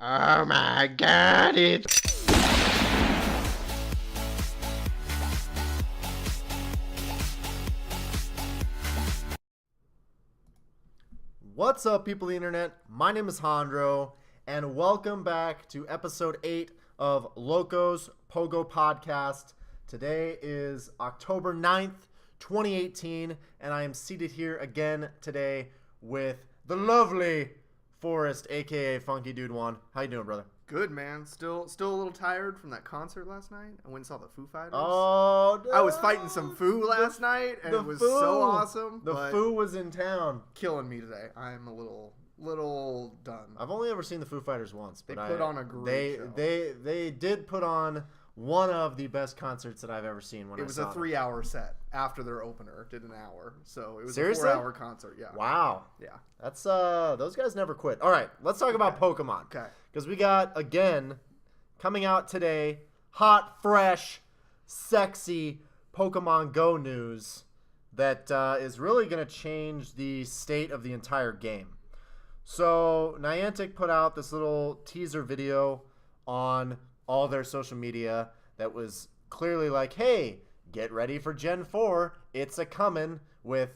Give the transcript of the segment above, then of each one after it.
Oh my god, it's... What's up, people of the internet? My name is Hondro, and welcome back to episode 8 of Loco's PoGo podcast. Today is October 9th, 2018, and I am seated here again today with the lovely Forrest, aka Funky Dude One. How you doing, brother? Good, man. Still a little tired from that concert last night. I went and saw the Foo Fighters. Oh, no. I was fighting some Foo last night, and it was so awesome. The Foo was in town. Killing me today. I'm a little done. I've only ever seen the Foo Fighters once, but They put on a great show. They did put on one of the best concerts that I've ever seen. It was a 3-hour set after their opener did an hour, so it was Seriously? a 4-hour concert. Yeah. Wow. Yeah. That's those guys never quit. All right, let's talk about Pokemon. Okay. Because we got, again, coming out today, hot, fresh, sexy Pokemon Go news that is really going to change the state of the entire game. So Niantic put out this little teaser video on all their social media that was clearly like, hey, get ready for Gen 4. It's a coming with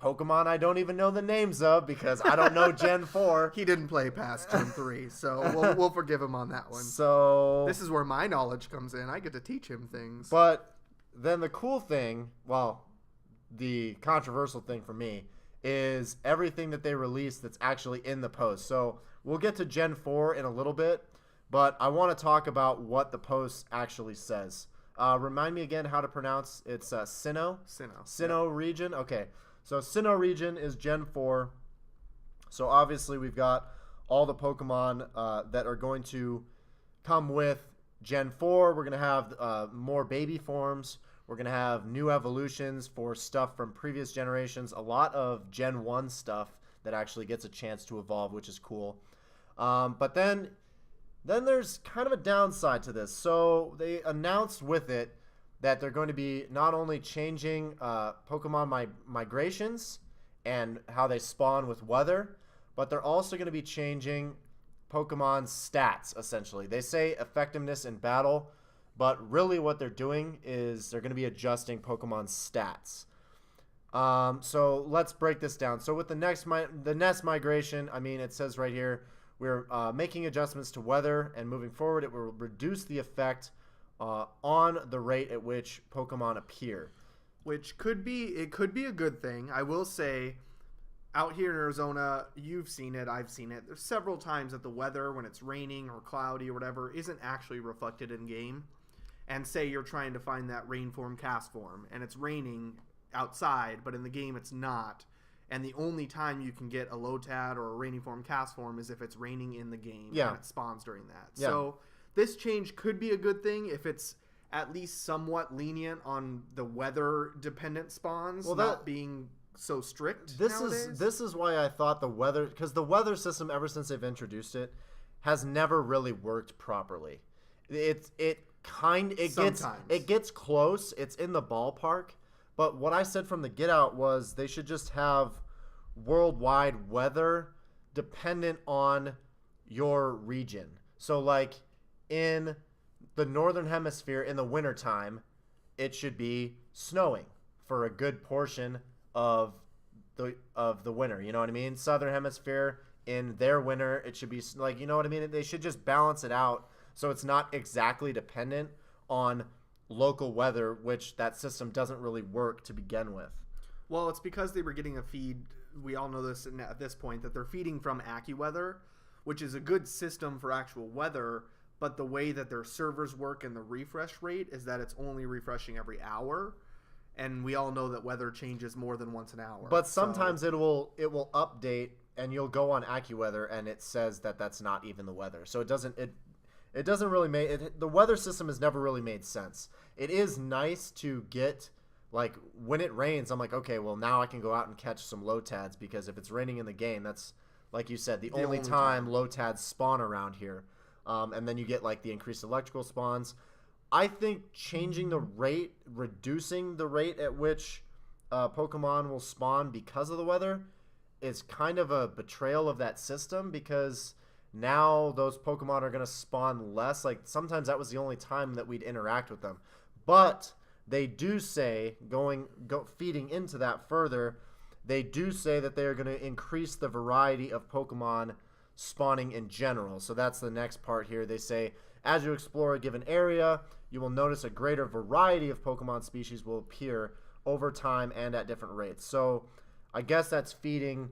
Pokemon I don't even know the names of because I don't know Gen 4. He didn't play past Gen 3, so we'll forgive him on that one. So this is where my knowledge comes in. I get to teach him things. But then the cool thing, well, the controversial thing for me, is everything that they released that's actually in the post. So we'll get to Gen 4 in a little bit, but I want to talk about what the post actually says. Remind me again how to pronounce it's Sinnoh? Sinnoh region? Okay. So Sinnoh region is Gen 4. So obviously we've got all the Pokemon that are going to come with Gen 4. We're going to have more baby forms. We're going to have new evolutions for stuff from previous generations. A lot of Gen 1 stuff that actually gets a chance to evolve, which is cool. But then there's kind of a downside to this. So they announced with it that they're going to be not only changing Pokemon migrations and how they spawn with weather, but they're also going to be changing Pokemon stats, essentially. They say effectiveness in battle, but really what they're doing is they're going to be adjusting Pokemon stats. So let's break this down. So with the nest migration, I mean, it says right here, we're making adjustments to weather, and moving forward, it will reduce the effect on the rate at which Pokemon appear. Which could be a good thing. I will say, out here in Arizona, you've seen it, I've seen it. There's several times that the weather, when it's raining or cloudy or whatever, isn't actually reflected in game. And say you're trying to find that rain form, cast form, and it's raining outside, but in the game it's not. And the only time you can get a Lotad or a raining form, cast form is if it's raining in the game and it spawns during that. Yeah. So this change could be a good thing if it's at least somewhat lenient on the weather-dependent spawns, not being so strict nowadays. This is why I thought the weather, because the weather system, ever since they've introduced it, has never really worked properly. It gets close. It's in the ballpark. But what I said from the get out was they should just have worldwide weather dependent on your region. So like in the northern hemisphere in the wintertime, it should be snowing for a good portion of the winter. You know what I mean? Southern hemisphere in their winter, it should be like, you know what I mean? They should just balance it out so it's not exactly dependent on local weather, which that system doesn't really work to begin with. Well, it's because they were getting a feed. We all know this at this point, that they're feeding from AccuWeather, which is a good system for actual weather, but the way that their servers work and the refresh rate is that it's only refreshing every hour, and we all know that weather changes more than once an hour. But sometimes it will update, and you'll go on AccuWeather, and it says that that's not even the weather. So it doesn't really make it. The weather system has never really made sense. It is nice to get, like, when it rains, I'm like, okay, well, now I can go out and catch some Lotads, because if it's raining in the game, that's, like you said, the only time Lotads spawn around here. And then you get, like, the increased electrical spawns. I think changing the rate, reducing the rate at which Pokemon will spawn because of the weather is kind of a betrayal of that system, because now those Pokemon are going to spawn less. Like, sometimes that was the only time that we'd interact with them. But they do say, feeding into that further, they do say that they are going to increase the variety of Pokemon spawning in general. So that's the next part here. They say, as you explore a given area, you will notice a greater variety of Pokemon species will appear over time and at different rates. So I guess that's feeding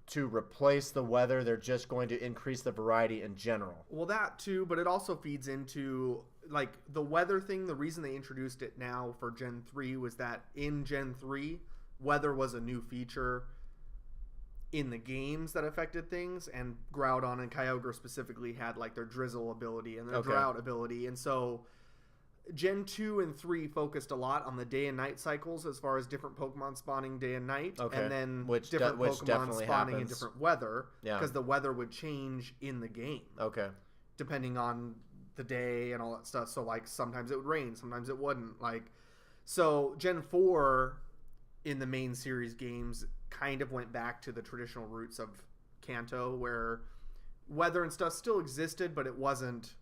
to replace the weather. They're just going to increase the variety in general. Well, that too, but it also feeds into like the weather thing. The reason they introduced it now for Gen 3 was that in Gen 3, weather was a new feature in the games that affected things, and Groudon and Kyogre specifically had like their drizzle ability and their drought ability, and so Gen 2 and 3 focused a lot on the day and night cycles as far as different Pokemon spawning day and night, and then different Pokemon spawning in different weather, because the weather would change in the game. Depending on the day and all that stuff. So like sometimes it would rain, sometimes it wouldn't. Like, so Gen 4 in the main series games kind of went back to the traditional roots of Kanto, where weather and stuff still existed, but it wasn't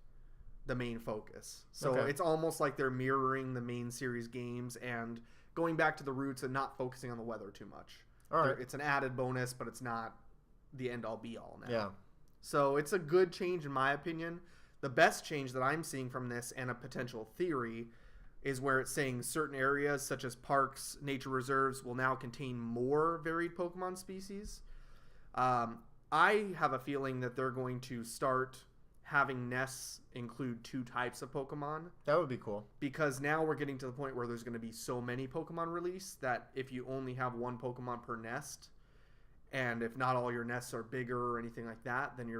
the main focus. So it's almost like they're mirroring the main series games and going back to the roots and not focusing on the weather too much. It's an added bonus, but it's not the end all be all now. So it's a good change in my opinion. The best change that I'm seeing from this, and a potential theory, is where it's saying certain areas such as parks, nature reserves will now contain more varied Pokemon species. I have a feeling that they're going to start having nests include 2 types of Pokemon. That would be cool. Because now we're getting to the point where there's going to be so many Pokemon released that if you only have 1 Pokemon per nest, and if not all your nests are bigger or anything like that, then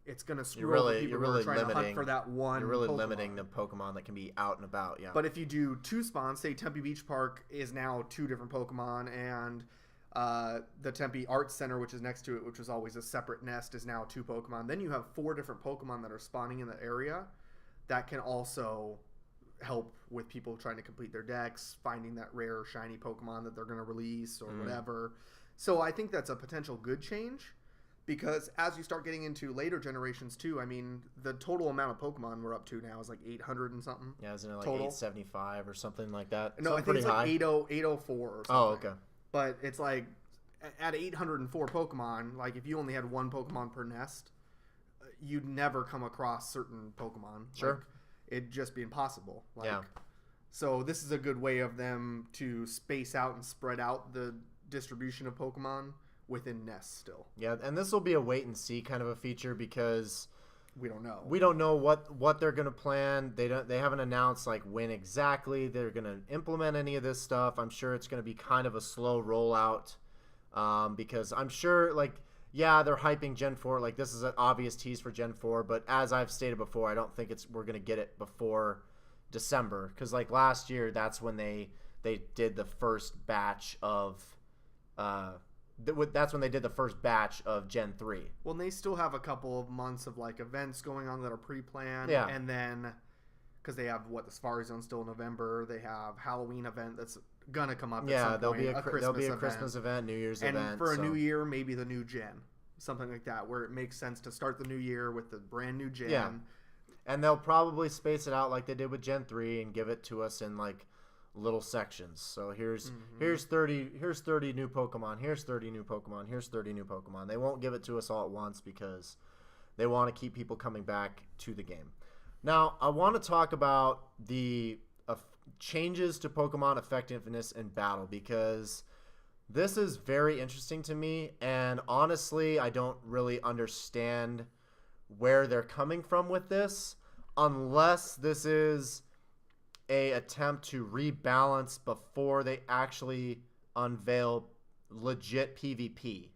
it's going to screw over people who are trying to hunt for that one You're really Pokemon. Limiting the Pokemon that can be out and about, But if you do 2 spawns, say Tempe Beach Park is now 2 different Pokemon, and the Tempe Arts Center, which is next to it, which was always a separate nest, is now 2 Pokemon. Then you have 4 different Pokemon that are spawning in the area that can also help with people trying to complete their decks, finding that rare shiny Pokemon that they're going to release or whatever. So I think that's a potential good change, because as you start getting into later generations too, I mean, the total amount of Pokemon we're up to now is like 800 and something. Yeah, isn't it like total? 875 or something like that? No, I think it's like 804 or something. Oh, okay. But it's like, at 804 Pokemon, like if you only had 1 Pokemon per nest, you'd never come across certain Pokemon. Sure. Like, it'd just be impossible. Like, so this is a good way of them to space out and spread out the distribution of Pokemon within nests still. Yeah, and this will be a wait and see kind of a feature, because we don't know. We don't know what they're going to plan. They haven't announced like when exactly they're going to implement any of this stuff. I'm sure it's going to be kind of a slow rollout, because I'm sure like they're hyping Gen 4. Like, this is an obvious tease for Gen 4, but as I've stated before, I don't think we're going to get it before December, because like last year that's when they did the first batch of that's when they did the first batch of Gen 3. Well, and they still have a couple of months of like events going on that are pre-planned. Yeah. And then, because they have the Safari Zone still in November, they have Halloween event that's gonna come up. At some there'll point, be a Christmas event, New Year's event, and for a new year, maybe the new gen, something like that, where it makes sense to start the new year with the brand new gen. Yeah. And they'll probably space it out like they did with Gen 3 and give it to us in like little sections. So here's 30 new Pokemon, here's 30 new Pokemon, here's 30 new Pokemon. They won't give it to us all at once because they want to keep people coming back to the game. Now, I want to talk about the changes to Pokemon effectiveness in battle, because this is very interesting to me, and honestly, I don't really understand where they're coming from with this, unless this is a attempt to rebalance before they actually unveil legit PvP.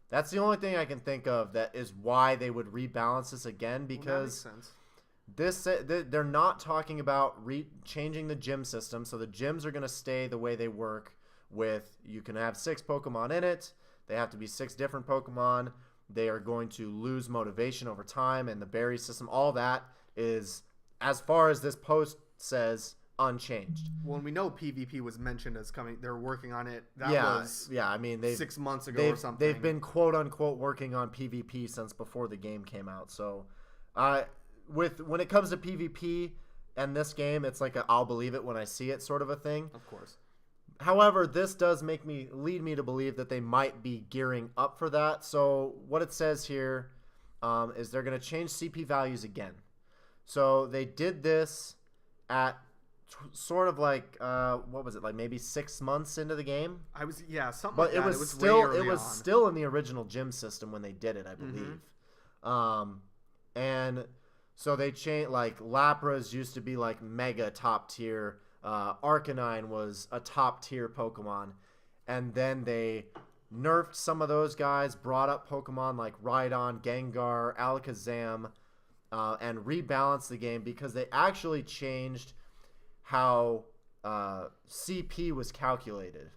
That's the only thing I can think of that is why they would rebalance this again, because they're not talking about changing the gym system. So the gyms are going to stay the way they work, with you can have 6 Pokemon in it. They have to be 6 different Pokemon. They are going to lose motivation over time, and the berry system, all that is, as far as this post says, unchanged. Well, and we know PvP was mentioned as coming. They're working on it. That was I mean, 6 months ago or something. They've been quote unquote working on PvP since before the game came out. So, when it comes to PvP and this game, it's like I'll believe it when I see it sort of a thing. Of course. However, this does lead me to believe that they might be gearing up for that. So what it says here is they're going to change CP values again. So they did this at sort of like what was it, like maybe 6 months into the game? Something but like that. It was still in the original gym system when they did it, I believe. And so they changed, like Lapras used to be like mega top tier. Arcanine was a top tier Pokemon, and then they nerfed some of those guys, brought up Pokemon like Rhydon, Gengar, Alakazam, and rebalanced the game because they actually changed how CP was calculated.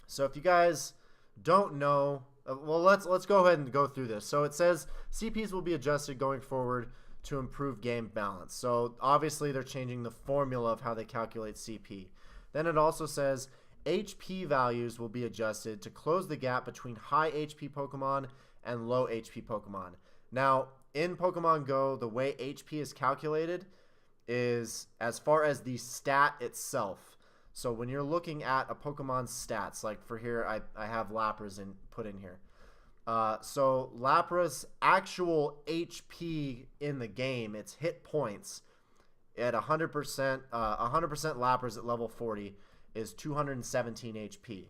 So if you guys don't know, well, let's go ahead and go through this. So it says CPs will be adjusted going forward to improve game balance. So obviously they're changing the formula of how they calculate CP. Then it also says HP values will be adjusted to close the gap between high HP Pokemon and low HP Pokemon. Now, in Pokemon Go, the way HP is calculated is as far as the stat itself. So when you're looking at a Pokemon's stats, like for here, I have Lapras put in here. So Lapras' actual HP in the game, its hit points at 100%, 100% Lapras at level 40 is 217 HP.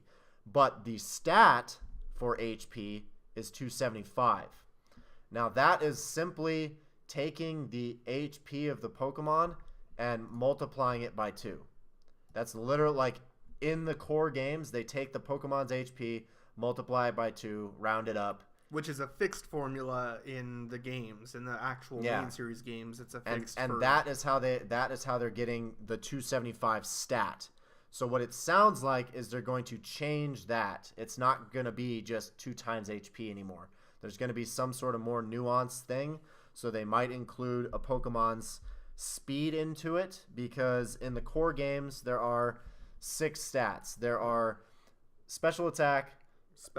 But the stat for HP is 275. Now that is simply taking the HP of the Pokemon and multiplying it by 2. That's literally like in the core games, they take the Pokemon's HP, multiply it by 2, round it up. Which is a fixed formula in the games, in the actual main series games. It's a fixed, and that is how they're getting the 275 stat. So what it sounds like is they're going to change that. It's not going to be just 2 times HP anymore. There's going to be some sort of more nuanced thing. So they might include a Pokemon's speed into it, because in the core games there are 6 stats. There are special attack,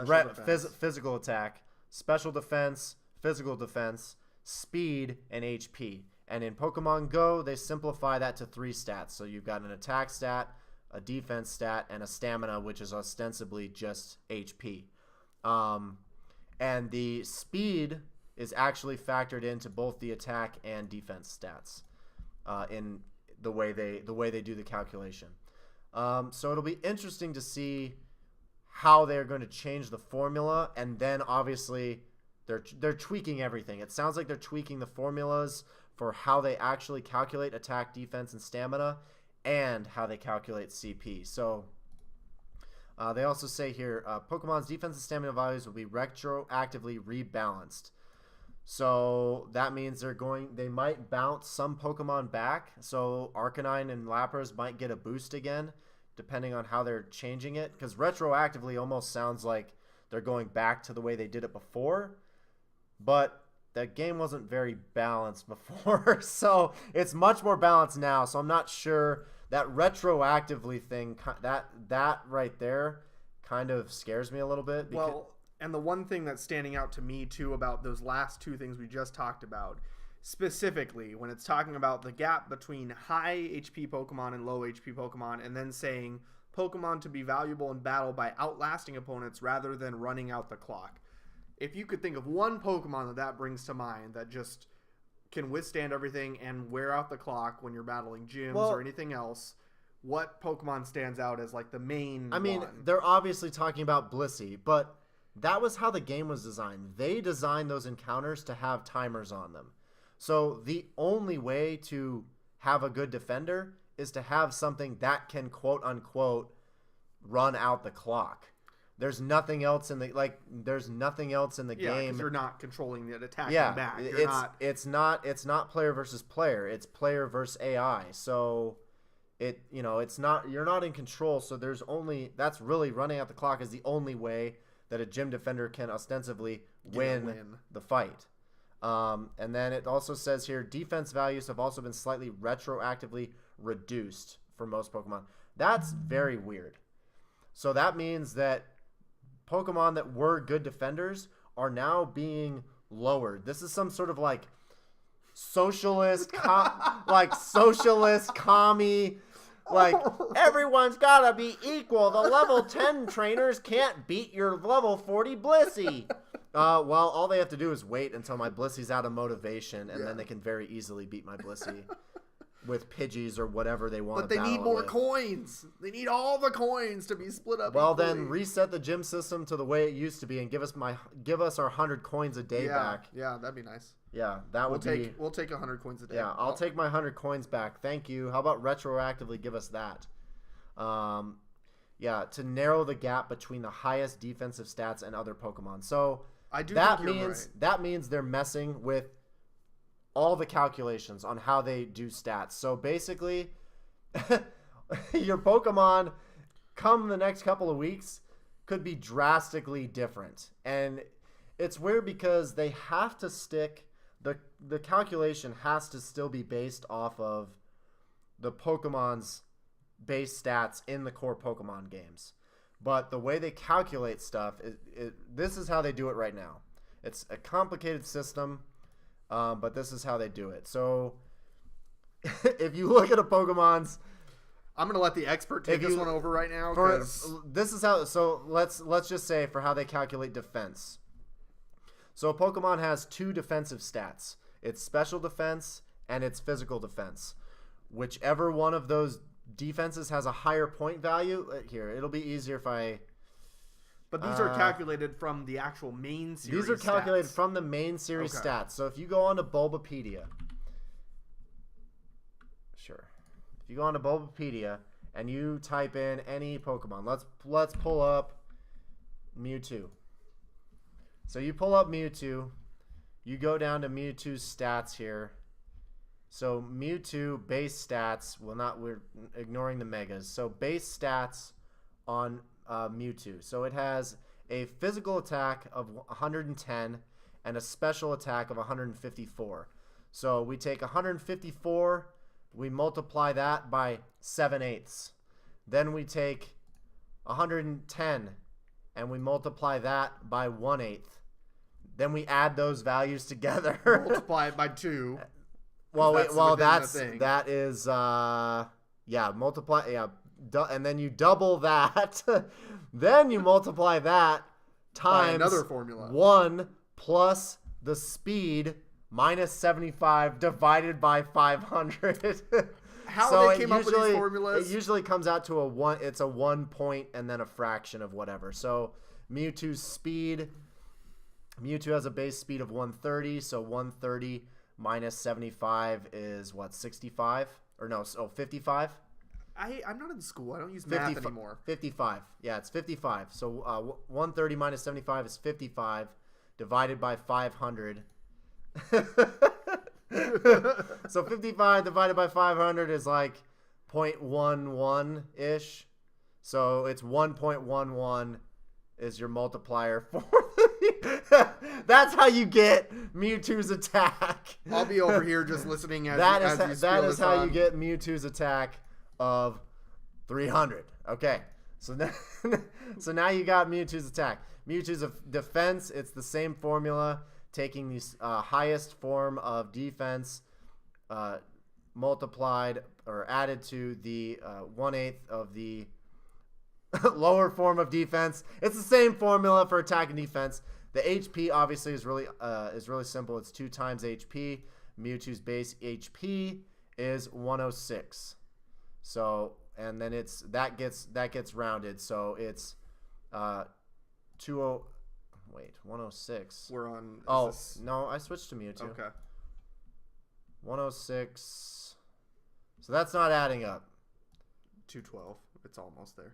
physical attack, special defense, physical defense, speed, and HP. And in Pokemon Go, they simplify that to 3 stats. So you've got an attack stat, a defense stat, and a stamina, which is ostensibly just HP. And the speed is actually factored into both the attack and defense stats in the way they do the calculation. So it'll be interesting to see how they're going to change the formula, and then obviously they're tweaking everything. It sounds like they're tweaking the formulas for how they actually calculate attack, defense, and stamina, and how they calculate CP. So they also say here, Pokemon's defense and stamina values will be retroactively rebalanced. So that means they might bounce some Pokemon back. So Arcanine and Lapras might get a boost again, depending on how they're changing it. Because retroactively almost sounds like they're going back to the way they did it before. But that game wasn't very balanced before. So it's much more balanced now. So I'm not sure that retroactively thing, that right there kind of scares me a little bit. Well, and the one thing that's standing out to me, too, about those last 2 things we just talked about, specifically when it's talking about the gap between high HP Pokemon and low HP Pokemon, and then saying Pokemon to be valuable in battle by outlasting opponents rather than running out the clock. If you could think of one Pokemon that brings to mind that just can withstand everything and wear out the clock when you're battling gyms or anything else, what Pokemon stands out as like the main one? They're obviously talking about Blissey, but that was how the game was designed. They designed those encounters to have timers on them. So the only way to have a good defender is to have something that can quote unquote run out the clock. There's nothing else in the game. Yeah, because you're not controlling the attacking back. It's not player versus player. It's player versus AI. So it's not, you're not in control. So that's really running out the clock is the only way that a gym defender can ostensibly win the fight. And then it also says here, defense values have also been slightly retroactively reduced for most Pokemon. That's very weird. So that means that Pokemon that were good defenders are now being lowered. This is some sort of like socialist, socialist commie. Like, everyone's gotta be equal. The level 10 trainers can't beat your level 40 Blissey. Well, all they have to do is wait until my Blissey's out of motivation, and then they can very easily beat my Blissey with Pidgeys or whatever they want. But they need more coins. They need all the coins to be split up. Well, equally. then reset the gym system to the way it used to be and give us our 100 coins a day back. Yeah, that'd be nice. Yeah, we'll take 100 coins a day. Yeah, I'll take my 100 coins back. Thank you. How about retroactively give us that? To narrow the gap between the highest defensive stats and other Pokemon. So that means they're messing with all the calculations on how they do stats. So basically, your Pokemon come the next couple of weeks could be drastically different. And it's weird because they have to stick the calculation has to still be based off of the Pokemon's base stats in the core Pokemon games. But the way they calculate stuff, this is how they do it right now. It's a complicated system, but this is how they do it. So if you look at a Pokemon's... I'm going to let the expert take this one over right now. This is how... So let's just say for how they calculate defense. So a Pokemon has two defensive stats. It's special defense and it's physical defense. Whichever one of those defenses has a higher point value. Here, it'll be easier if I... But these are calculated from the actual main series These are calculated from the main series stats. So if you go on to Bulbapedia... Sure. If you go on to Bulbapedia and you type in any Pokemon, let's pull up Mewtwo. So you pull up Mewtwo, you go down to Mewtwo's stats here. So Mewtwo base stats, we're ignoring the megas. So base stats on Mewtwo. So it has a physical attack of 110 and a special attack of 154. So we take 154, we multiply that by 7/8. Then we take 110 and we multiply that by 1/8. Then we add those values together. Multiply it by 2. And then you double that. Then you multiply that times by another formula. 1 plus the speed minus 75 divided by 500. How they came up with these formulas? It usually comes out to it's a 1 point and then a fraction of whatever. So Mewtwo's speed, Mewtwo has a base speed of 130, so 130 minus 75 is what, 65? Or no, 55? I'm not in school. I don't use math anymore. 55. Yeah, it's 55. So 130 minus 75 is 55 divided by 500. So 55 divided by 500 is like 0.11-ish. So it's 1.11 is your multiplier for that's how you get Mewtwo's attack. I'll be over here just listening as that is how you get Mewtwo's attack of 300. Okay. So now you got Mewtwo's attack. Mewtwo's defense, it's the same formula, taking the highest form of defense multiplied or added to the 1/8 of the lower form of defense. It's the same formula for attack and defense. The HP obviously is really simple. It's 2 times HP. Mewtwo's base HP is 106. So, and then that gets rounded. So it's 106. We're on. No, I switched to Mewtwo. Okay. 106. So that's not adding up. 212. It's almost there.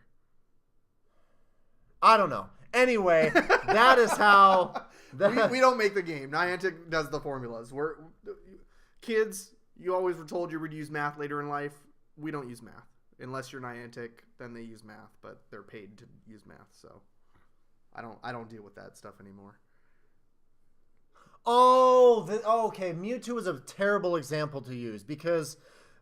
I don't know. Anyway, that is how... we don't make the game. Niantic does the formulas. Kids, you always were told you would use math later in life. We don't use math. Unless you're Niantic, then they use math, but they're paid to use math, so I don't deal with that stuff anymore. Okay. Mewtwo is a terrible example to use because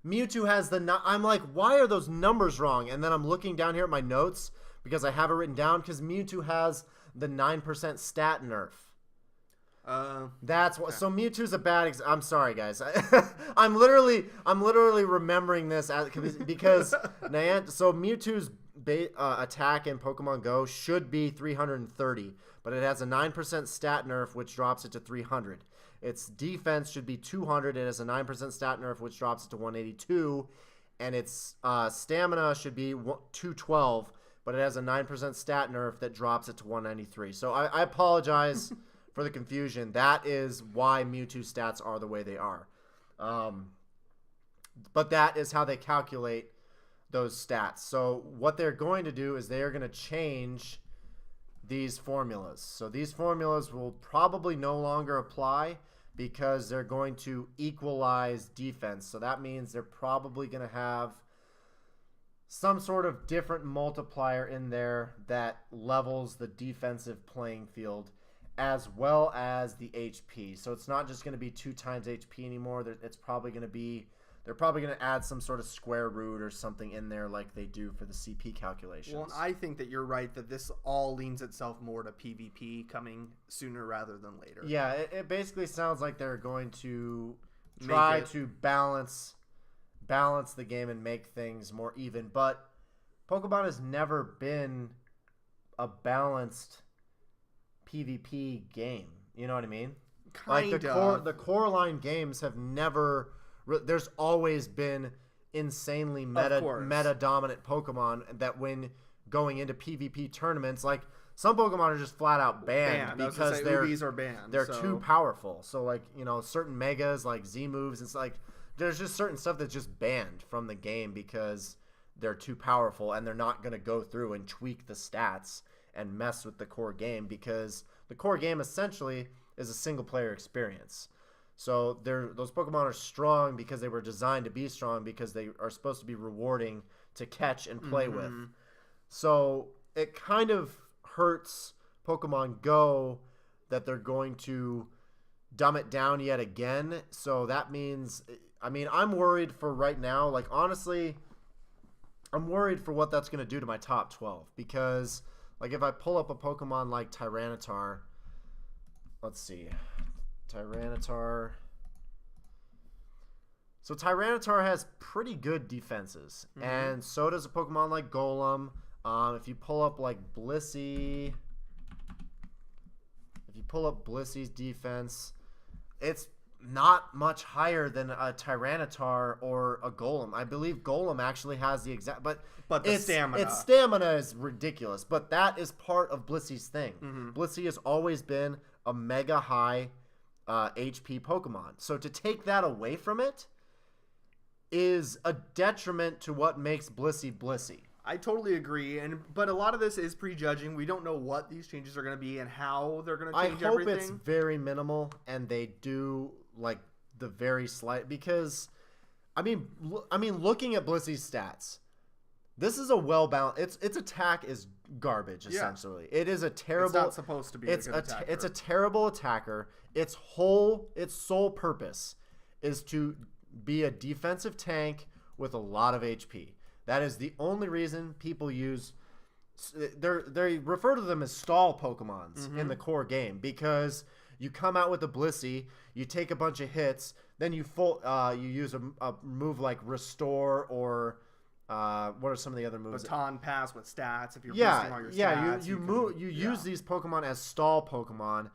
Mewtwo has I'm like, why are those numbers wrong? And then I'm looking down here at my notes because I have it written down because Mewtwo has the 9% stat nerf. That's what. Okay. So Mewtwo's a bad. I'm sorry, guys. I'm literally remembering this because so Mewtwo's attack in Pokemon Go should be 330, but it has a 9% stat nerf, which drops it to 300. Its defense should be 200. It has a 9% stat nerf, which drops it to 182, and its stamina should be 212, but it has a 9% stat nerf that drops it to 193. So I apologize. For the confusion, that is why Mewtwo stats are the way they are. But that is how they calculate those stats. So what they're going to do is they are going to change these formulas. So these formulas will probably no longer apply because they're going to equalize defense. So that means they're probably going to have some sort of different multiplier in there that levels the defensive playing field, as well as the HP. So it's not just going to be 2 times HP anymore. It's probably going to be, they're probably going to add some sort of square root or something in there like they do for the CP calculations. Well, and I think that you're right that this all leans itself more to PvP coming sooner rather than later. Yeah, it basically sounds like they're going to try to balance the game and make things more even. But Pokemon has never been a balanced PvP game, you know what I mean? The core line games have never. There's always been insanely meta dominant Pokemon that when going into PvP tournaments, like some Pokemon are just flat out banned because Ubis are banned. They're too powerful. So like certain megas like Z moves, it's like there's just certain stuff that's just banned from the game because they're too powerful and they're not going to go through and tweak the stats and mess with the core game because the core game essentially is a single player experience. So those Pokemon are strong because they were designed to be strong because they are supposed to be rewarding to catch and play with. So it kind of hurts Pokemon Go that they're going to dumb it down yet again. So that means, I'm worried for right now. Like, honestly, I'm worried for what that's going to do to my top 12 because like if I pull up a Pokemon like Tyranitar, let's see, Tyranitar. So Tyranitar has pretty good defenses, and so does a Pokemon like Golem. If you pull up like Blissey's defense, it's not much higher than a Tyranitar or a Golem. I believe Golem actually has the exact, but its stamina is ridiculous. But that is part of Blissey's thing. Blissey has always been a mega high HP Pokemon. So to take that away from it is a detriment to what makes Blissey. I totally agree, but a lot of this is prejudging. We don't know what these changes are going to be and how they're going to change everything. I hope it's very minimal and they do like the very slight, because looking at Blissey's stats, this is a well balanced. Its attack is garbage essentially. It is a terrible. It's not supposed to be. It's a terrible attacker. Its sole purpose is to be a defensive tank with a lot of HP. That is the only reason people use. They refer to them as stall Pokemons in the core game because you come out with a Blissey, you take a bunch of hits, then you use a move like Restore or what are some of the other moves? Baton Pass with stats. If you're boosting all your stats, you use these Pokemon as stall Pokemon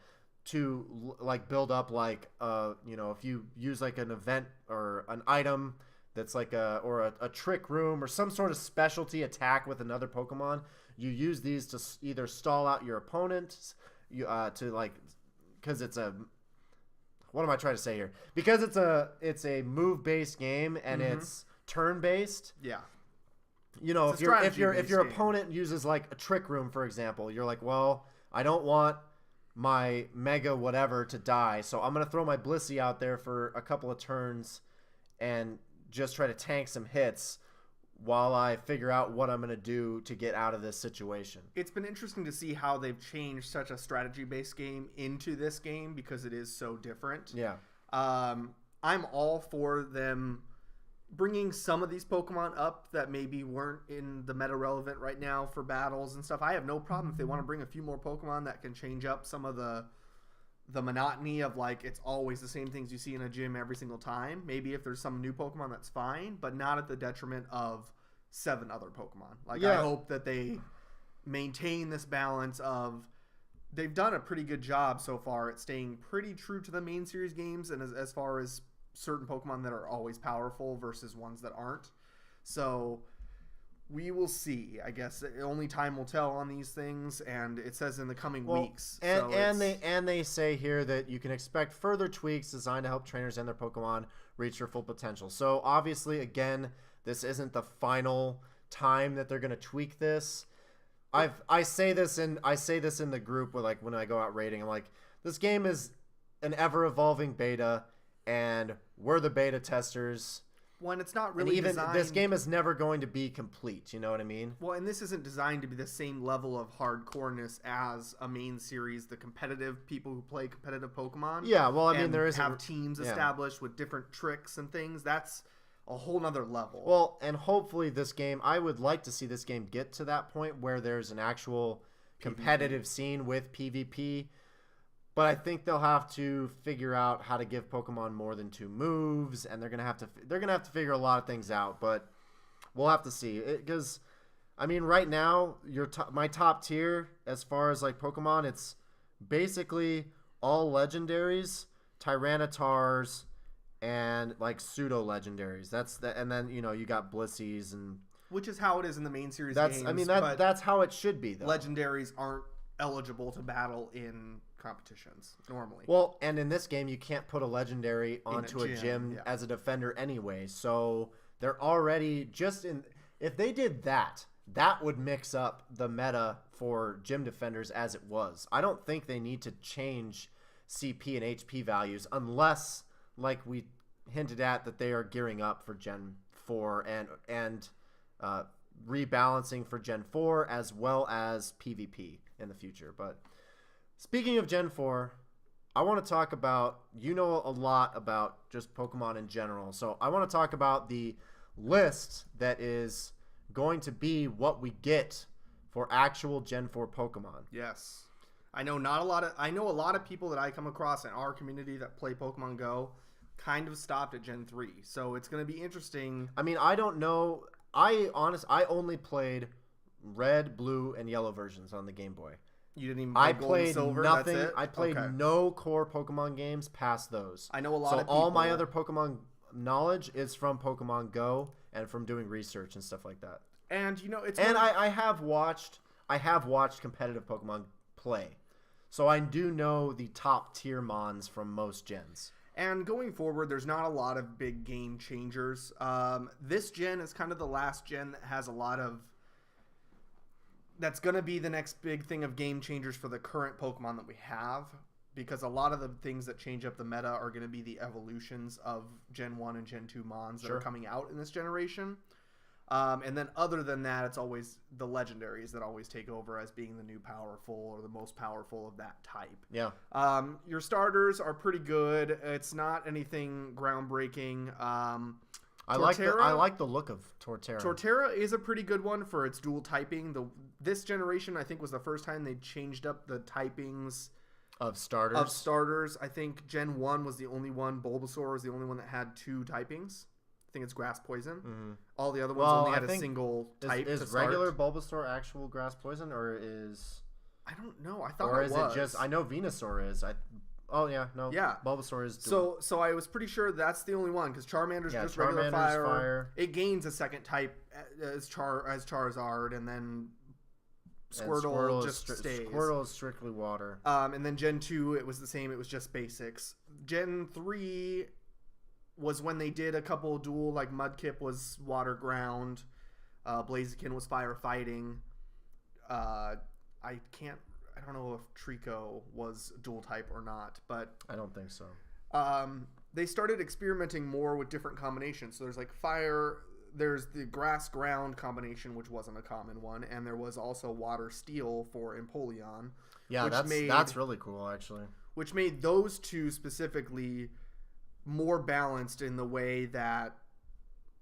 to like build up like if you use like an event or an item that's like a trick room or some sort of specialty attack with another Pokemon, you use these to either stall out your opponents, because it's a, what am I trying to say here? Because it's a move based game and it's turn based. Yeah. If your opponent uses like a trick room, for example, you're like, well, I don't want my mega whatever to die, so I'm gonna throw my Blissey out there for a couple of turns and just try to tank some hits while I figure out what I'm going to do to get out of this situation. It's been interesting to see how they've changed such a strategy-based game into this game because it is so different. Yeah. I'm all for them bringing some of these Pokemon up that maybe weren't in the meta relevant right now for battles and stuff. I have no problem if they want to bring a few more Pokemon that can change up some of the monotony of like it's always the same things you see in a gym every single time. Maybe if there's some new Pokemon, that's fine, but not at the detriment of 7 other Pokemon. Like I hope that they maintain this balance of they've done a pretty good job so far at staying pretty true to the main series games and as far as certain Pokemon that are always powerful versus ones that aren't. So we will see. I guess only time will tell on these things, and it says in the coming weeks. And they say here that you can expect further tweaks designed to help trainers and their Pokemon reach their full potential. So obviously, again, this isn't the final time that they're going to tweak this. I say this in the group with like when I go out rating. I'm like, this game is an ever evolving beta, and we're the beta testers. When it's not really designed... this game is never going to be complete, you know what I mean? Well, and this isn't designed to be the same level of hardcoreness as a main series, the competitive people who play competitive Pokemon. Yeah, well, I mean, there is... have teams established with different tricks and things. That's a whole nother level. Well, and hopefully this game... I would like to see this game get to that point where there's an actual competitive scene with PvP. But I think they'll have to figure out how to give Pokemon more than 2 moves, and they're gonna have to figure a lot of things out. But we'll have to see. Because I mean, right now, my top tier as far as like Pokemon, it's basically all legendaries, Tyrannitars, and like pseudo legendaries. And then you got Blissies and which is how it is in the main series games. I mean that's how it should be though. Legendaries aren't eligible to battle in competitions normally. Well, and in this game you can't put a legendary onto a gym as a defender anyway. So they're already if they did that would mix up the meta for gym defenders as it was. I don't think they need to change CP and HP values unless, like we hinted at, that they are gearing up for Gen 4 and rebalancing for Gen 4 as well as PvP in the future. But speaking of Gen 4, I want to talk about, a lot about just Pokemon in general. So I want to talk about the list that is going to be what we get for actual Gen 4 Pokemon. Yes. I know a lot of people that I come across in our community that play Pokemon Go kind of stopped at Gen 3. So it's going to be interesting. I mean, I don't know. I only played red, blue, and yellow versions on the Game Boy. You didn't even play Gold and Silver? Nothing. That's it? I played no core Pokemon games past those. I know a lot of people. So all my other Pokemon knowledge is from Pokemon Go and from doing research and stuff like that. And it's I have watched competitive Pokemon play. So I do know the top tier mons from most gens. And going forward, there's not a lot of big game changers. This gen is kind of the last gen that has a lot of... That's going to be the next big thing of game changers for the current Pokemon that we have. Because a lot of the things that change up the meta are going to be the evolutions of Gen 1 and Gen 2 mons that are coming out in this generation. And then other than that, it's always the legendaries that always take over as being the new powerful or the most powerful of that type. Yeah. Your starters are pretty good. It's not anything groundbreaking. I like the look of Torterra. Torterra is a pretty good one for its dual typing. This generation, I think, was the first time they changed up the typings of starters. I think Gen 1 was the only one. Bulbasaur was the only one that had 2 typings. I think it's grass poison. Mm-hmm. All the other ones only had a single type. Is regular Bulbasaur actual grass poison, or is... I don't know. I thought or it was. Or is it just... I know Venusaur is. Bulbasaur is... So I was pretty sure that's the only one, because Charmander's just regular fire. It gains a second type as Charizard, and then Squirtle just stays. Squirtle is strictly water. And then Gen 2, it was the same. It was just basics. Gen 3... was when they did a couple dual, like Mudkip was water ground, Blaziken was fire fighting. I don't know if Trico was dual type or not, but I don't think so. They started experimenting more with different combinations. So there's like fire, there's the grass ground combination, which wasn't a common one, and there was also water steel for Empoleon. Yeah, that's really cool actually. Which made those two specifically more balanced in the way that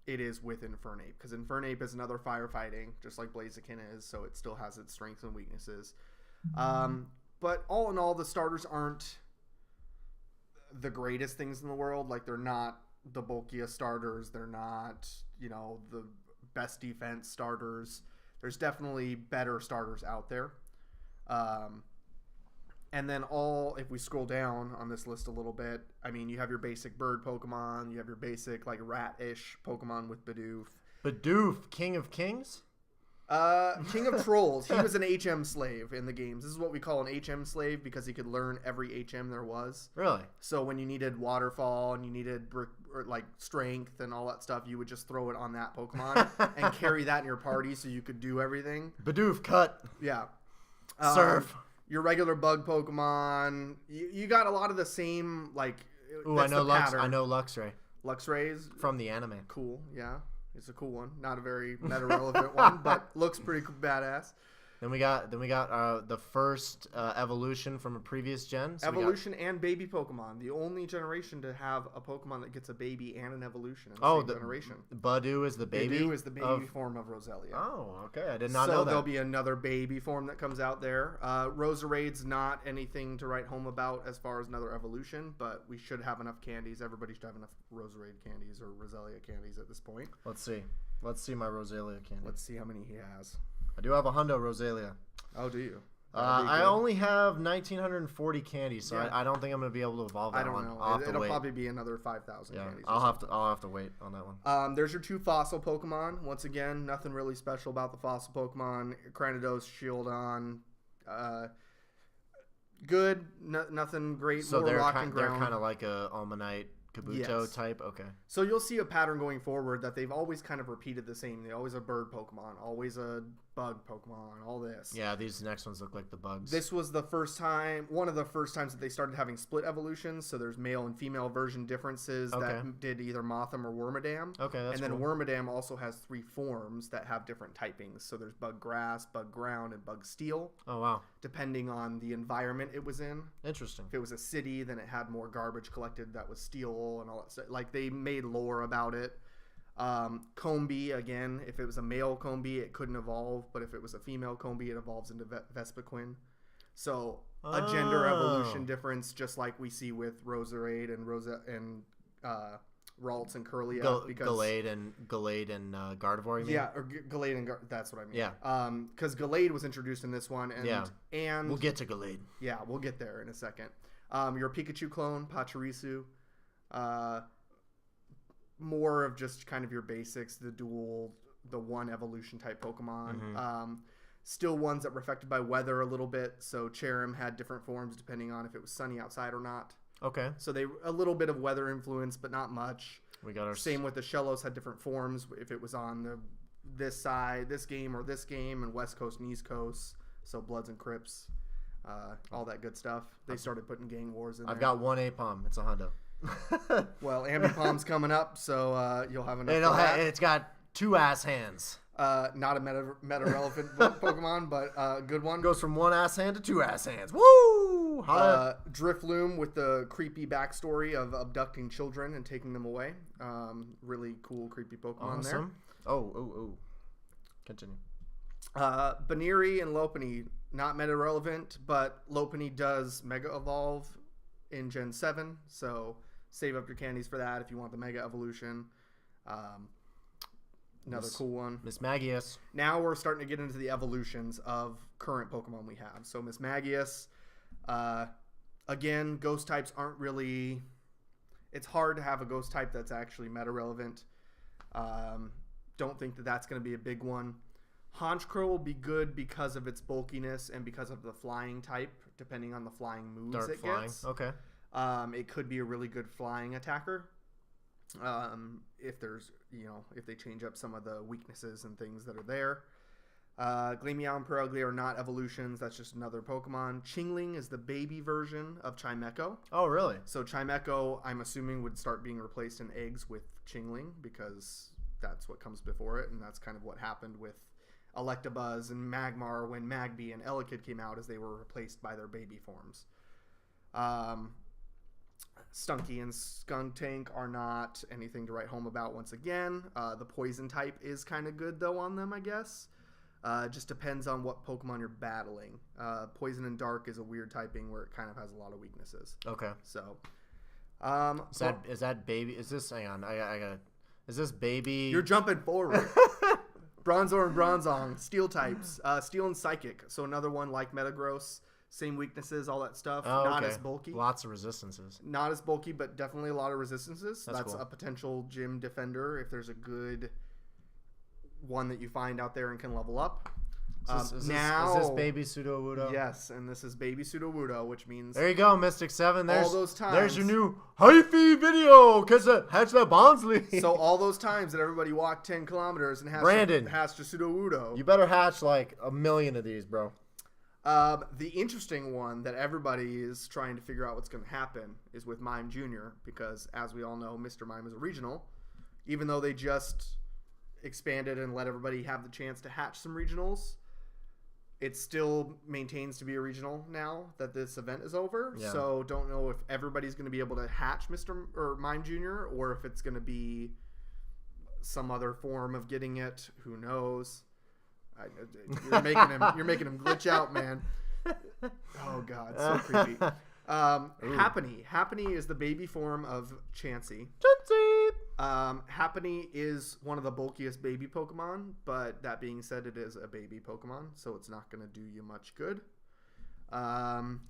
it is with Infernape, because Infernape is another firefighting, just like Blaziken is, so it still has its strengths and weaknesses. But all in all, the starters aren't the greatest things in the world. Like, they're not the bulkiest starters. They're not, the best defense starters. There's definitely better starters out there. And then if we scroll down on this list a little bit, I mean, you have your basic bird Pokemon. You have your basic, like, rat-ish Pokemon with Bidoof. Bidoof, King of Kings? King of Trolls. He was an HM slave in the games. This is what we call an HM slave because he could learn every HM there was. Really? So when you needed Waterfall and you needed Strength and all that stuff, you would just throw it on that Pokemon and carry that in your party so you could do everything. Bidoof, cut. Yeah. Surf. Your regular bug Pokemon. You got a lot of the same, like... Ooh, I know Luxray. Luxray's from the anime. Cool, yeah. It's a cool one. Not a very meta-relevant one, but looks pretty badass. Then we got the first evolution from a previous gen. So evolution and baby Pokemon. The only generation to have a Pokemon that gets a baby and an evolution in the same generation. Budew is the baby? Budew is the baby form of Roselia. Oh, okay. I did not know that. So there'll be another baby form that comes out there. Roserade's not anything to write home about as far as another evolution, but we should have enough candies. Everybody should have enough Roserade candies or Roselia candies at this point. Let's see. Let's see my Roselia candy. Let's see how many he has. I do have a hundo Roselia. Oh, do you? I only have 1,940 candies, so yeah. I don't think I'm going to be able to evolve that one. I don't know. It'll probably be another 5,000 candies. I'll have to wait on that one. There's your two fossil Pokemon. Once again, nothing really special about the fossil Pokemon. Cranidos, Shieldon, good. Nothing great. So they're kind of like a Almanite Kabuto type? Okay. So you'll see a pattern going forward that they've always kind of repeated the same. They always a bird Pokemon, always a bug Pokemon, all this. Yeah, these next ones look like the bugs. This was one of the first times that they started having split evolutions. So there's male and female version differences that did either Mothim or Wormadam. Okay, that's And then cool. Wormadam also has 3 forms that have different typings. So there's Bug Grass, Bug Ground, and Bug Steel. Oh, wow. Depending on the environment it was in. Interesting. If it was a city, then it had more garbage collected that was steel and all that stuff. Like, they made lore about it. Combee, again, if it was a male Combee, it couldn't evolve, but if it was a female Combee, it evolves into Vespiquen. So a gender evolution difference, just like we see with Roserade and Ralts and Curlia. Gallade and Gardevoir, you mean? Yeah, or Gallade and that's what I mean. Yeah. Because Gallade was introduced in this one, and we'll get to Gallade. Yeah, we'll get there in a second. Your Pikachu clone, Pachirisu. More of just kind of your basics, the one evolution type Pokemon. Mm-hmm. Still ones that were affected by weather a little bit. So Cherim had different forms depending on if it was sunny outside or not. Okay. So they a little bit of weather influence, but not much. We got our same with the Shellos, had different forms if it was on this side, this game, or this game, and West Coast and East Coast. So Bloods and Crips, all that good stuff. They started putting gang wars in there. I've got one Apom. It's a Hundo. Well, Ambipom's coming up, so you'll have enough. It's got 2 ass hands. Not a meta Pokemon, but a good one. Goes from 1 ass hand to 2 ass hands. Woo! Drifloon with the creepy backstory of abducting children and taking them away. Really cool, creepy Pokemon there. Oh. Continue. Baneri and Lopunny, not meta relevant, but Lopunny does Mega Evolve in Gen 7, so save up your candies for that if you want the Mega Evolution. Another cool one. Mismagius. Now we're starting to get into the evolutions of current Pokemon we have. So Mismagius, again, ghost types aren't really... It's hard to have a ghost type that's actually meta-relevant. Don't think that that's going to be a big one. Honchkrow will be good because of its bulkiness and because of the flying type, depending on the flying moves gets. Okay. It could be a really good flying attacker. If they change up some of the weaknesses and things that are there. Glameow and Purugly are not evolutions. That's just another Pokemon. Chingling is the baby version of Chimecho. Oh, really? So Chimecho, I'm assuming, would start being replaced in eggs with Chingling because that's what comes before it, and that's kind of what happened with Electabuzz and Magmar when Magby and Elekid came out, as they were replaced by their baby forms. Stunky and Skuntank are not anything to write home about once again. The poison type is kind of good, though, on them, I guess. Just depends on what Pokemon you're battling. Poison and Dark is a weird typing where it kind of has a lot of weaknesses. Okay. So, is that baby? Is this? Hang on, I gotta. Is this baby? You're jumping forward. Bronzor and Bronzong, Steel types. Steel and Psychic. So another one like Metagross. Same weaknesses, all that stuff. Oh, not okay. as bulky. Lots of resistances. Not as bulky, but definitely a lot of resistances. That's cool. A potential gym defender if there's a good one that you find out there and can level up. Is this baby Sudowoodo? Yes, and this is baby Sudowoodo, which means there you go, Mystic 7. There's all those times. There's your new hyphy video. Hatch that Bonsley. So all those times that everybody walked 10 kilometers and hatched a Sudowoodo. You better hatch like 1 million of these, bro. The interesting one that everybody is trying to figure out what's going to happen is with Mime Jr. because, as we all know, Mr. Mime is a regional. Even though they just expanded and let everybody have the chance to hatch some regionals, it still maintains to be a regional now that this event is over. Yeah. So don't know if everybody's going to be able to hatch Mime Jr. or if it's going to be some other form of getting it. Who knows? You're making him glitch out, man. Oh god, so creepy. Happiny is the baby form of Chansey. Happiny is one of the bulkiest baby Pokemon, but that being said, it is a baby Pokemon, so it's not going to do you much good.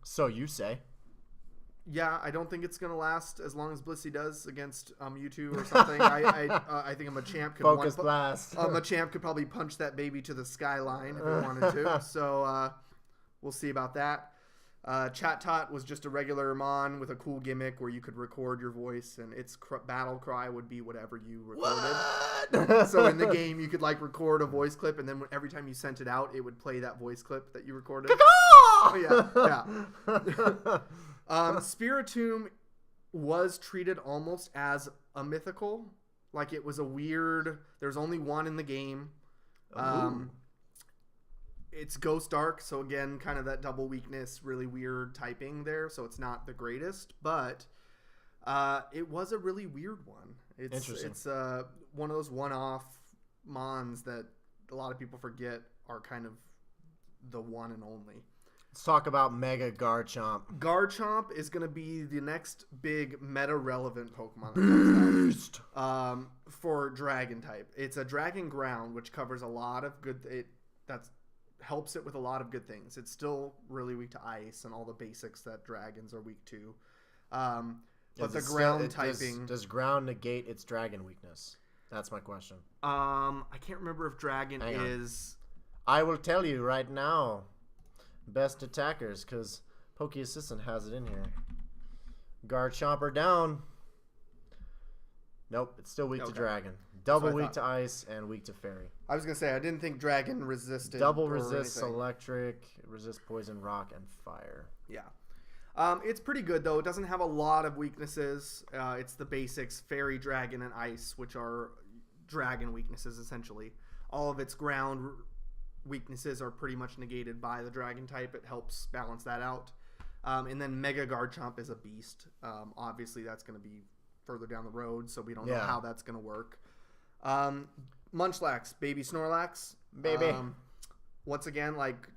So you say? Yeah, I don't think it's going to last as long as Blissey does against Mewtwo or something. I think a Machamp could Focus blast. Machamp could probably punch that baby to the skyline if it wanted to. So we'll see about that. Chat-Tot was just a regular Mon with a cool gimmick where you could record your voice, and its battle cry would be whatever you recorded. So in the game, you could like record a voice clip, and then every time you sent it out, it would play that voice clip that you recorded. Oh, yeah. Spiritomb was treated almost as a mythical. Like it was a weird... There's only one in the game. It's Ghost Dark, so again, kind of that double weakness, really weird typing there, so it's not the greatest, but it was a really weird one. Interesting. It's one of those one-off Mons that a lot of people forget are kind of the one and only. Let's talk about Mega Garchomp. Garchomp is going to be the next big meta-relevant Pokemon. Beast! For Dragon type. It's a Dragon Ground, which covers a lot of good... helps it with a lot of good things. It's still really weak to ice and all the basics that dragons are weak to. But the ground typing... Does ground negate its dragon weakness? That's my question. I can't remember if dragon is... I will tell you right now. Best attackers, because Poke Assistant has it in here. Garchomper down. Nope, it's still weak to dragon. Double weak to ice and weak to fairy. I was going to say, I didn't think dragon resisted. Double resists electric, resist poison, rock, and fire. Yeah. It's pretty good, though. It doesn't have a lot of weaknesses. It's the basics, fairy, dragon, and ice, which are dragon weaknesses, essentially. All of its ground weaknesses are pretty much negated by the dragon type. It helps balance that out. And then Mega Garchomp is a beast. Obviously, that's going to be further down the road, so we don't know how that's going to work. Munchlax, baby Snorlax. Baby. Once again, like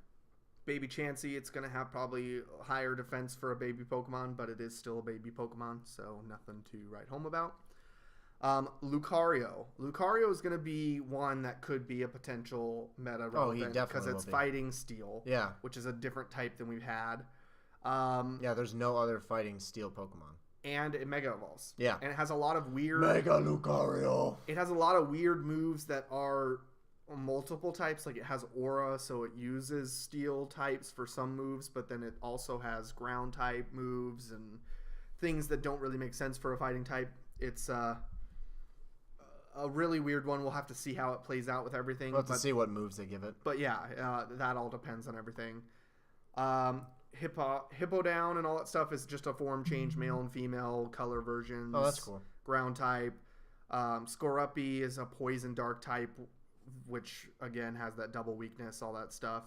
baby Chansey, it's going to have probably higher defense for a baby Pokemon, but it is still a baby Pokemon, so nothing to write home about. Lucario. Lucario is going to be one that could be a potential meta relevant because it's fighting steel, which is a different type than we've had. There's no other fighting steel Pokemon. And it Mega Evolves. Yeah. And it has a lot of weird... Mega Lucario! It has a lot of weird moves that are multiple types. Like, it has Aura, so it uses steel types for some moves, but then it also has ground type moves and things that don't really make sense for a fighting type. It's a really weird one. We'll have to see how it plays out with everything. We'll have to see what moves they give it. But yeah, that all depends on everything. Hippo down and all that stuff is just a form change, male and female color versions. Oh, that's cool. Ground type. Skorupi is a poison dark type, which again has that double weakness, all that stuff.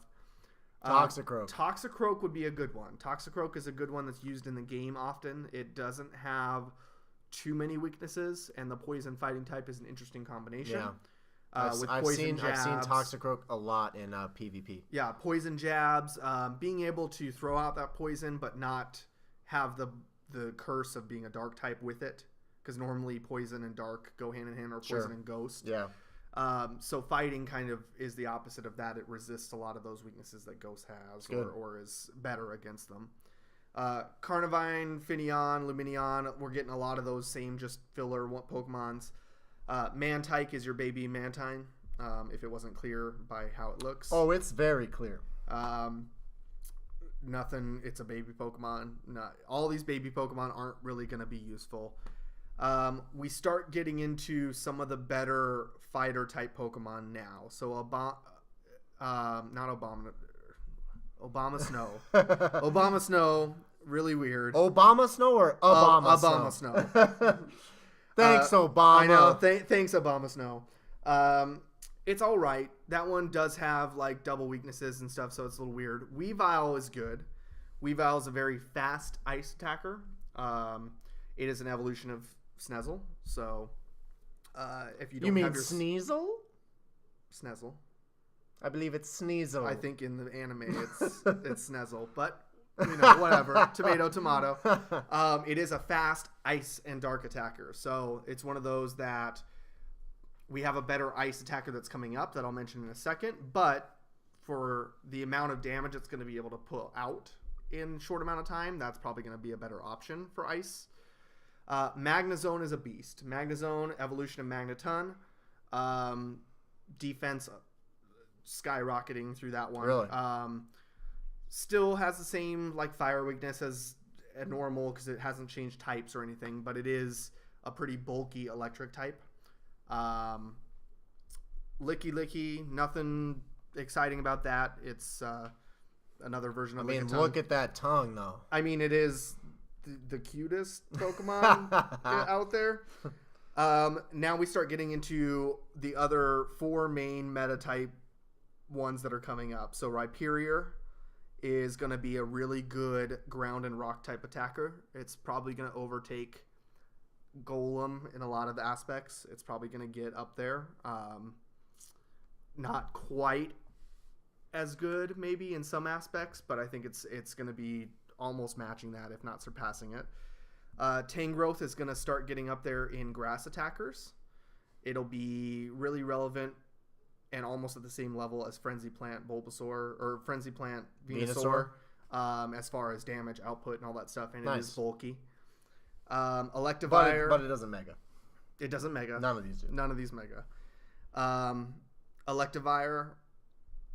Toxicroak. Toxicroak would be a good one. Toxicroak is a good one that's used in the game often. It doesn't have too many weaknesses, and the poison fighting type is an interesting combination. Yeah. I've seen Toxicroak a lot in PvP. Yeah, poison jabs, being able to throw out that poison but not have the curse of being a dark type with it, because normally poison and dark go hand in hand, or poison and ghost. Yeah. So fighting kind of is the opposite of that. It resists a lot of those weaknesses that Ghost has, or is better against them. Carnivine, Finneon, Lumineon, we're getting a lot of those same just filler Pokemons. Mantike is your baby Mantine, if it wasn't clear by how it looks. Oh, it's very clear. Nothing, it's a baby Pokemon. All these baby Pokemon aren't really going to be useful. We start getting into some of the better fighter type Pokemon now. So Obama Snow. Obama Snow, really weird. Obama Snow or Obama Snow? Thanks, Obama. I know. Thanks, Obama Snow. It's all right. That one does have like double weaknesses and stuff, so it's a little weird. Weavile is good. Weavile is a very fast ice attacker. It is an evolution of Sneasel. So if you don't have your Sneasel? Sneasel. I believe it's Sneasel. I think in the anime it's Sneasel, but you know, whatever. Tomato. It is a fast ice and dark attacker. So it's one of those that we have a better ice attacker that's coming up that I'll mention in a second, but for the amount of damage it's going to be able to pull out in a short amount of time, that's probably going to be a better option for ice. Magnezone is a beast. Magnezone, evolution of Magneton. Defense skyrocketing through that one. Really? Still has the same like fire weakness as a normal because it hasn't changed types or anything, but it is a pretty bulky electric type. Licky, nothing exciting about that. It's another version of Lickitung. Look at that tongue, though. I mean, it is the cutest Pokemon out there. Now we start getting into the other 4 main meta type ones that are coming up. So Rhyperior is going to be a really good ground and rock type attacker. It's probably going to overtake Golem in a lot of the aspects. It's probably going to get up there. Not quite as good maybe in some aspects, but I think it's going to be almost matching that, if not surpassing it. Tangrowth is going to start getting up there in grass attackers. It'll be really relevant and almost at the same level as Frenzy Plant Bulbasaur or Frenzy Plant Venusaur. As far as damage output and all that stuff, and It is bulky. Electivire, but it doesn't mega. It doesn't mega. None of these do. None of these mega. Electivire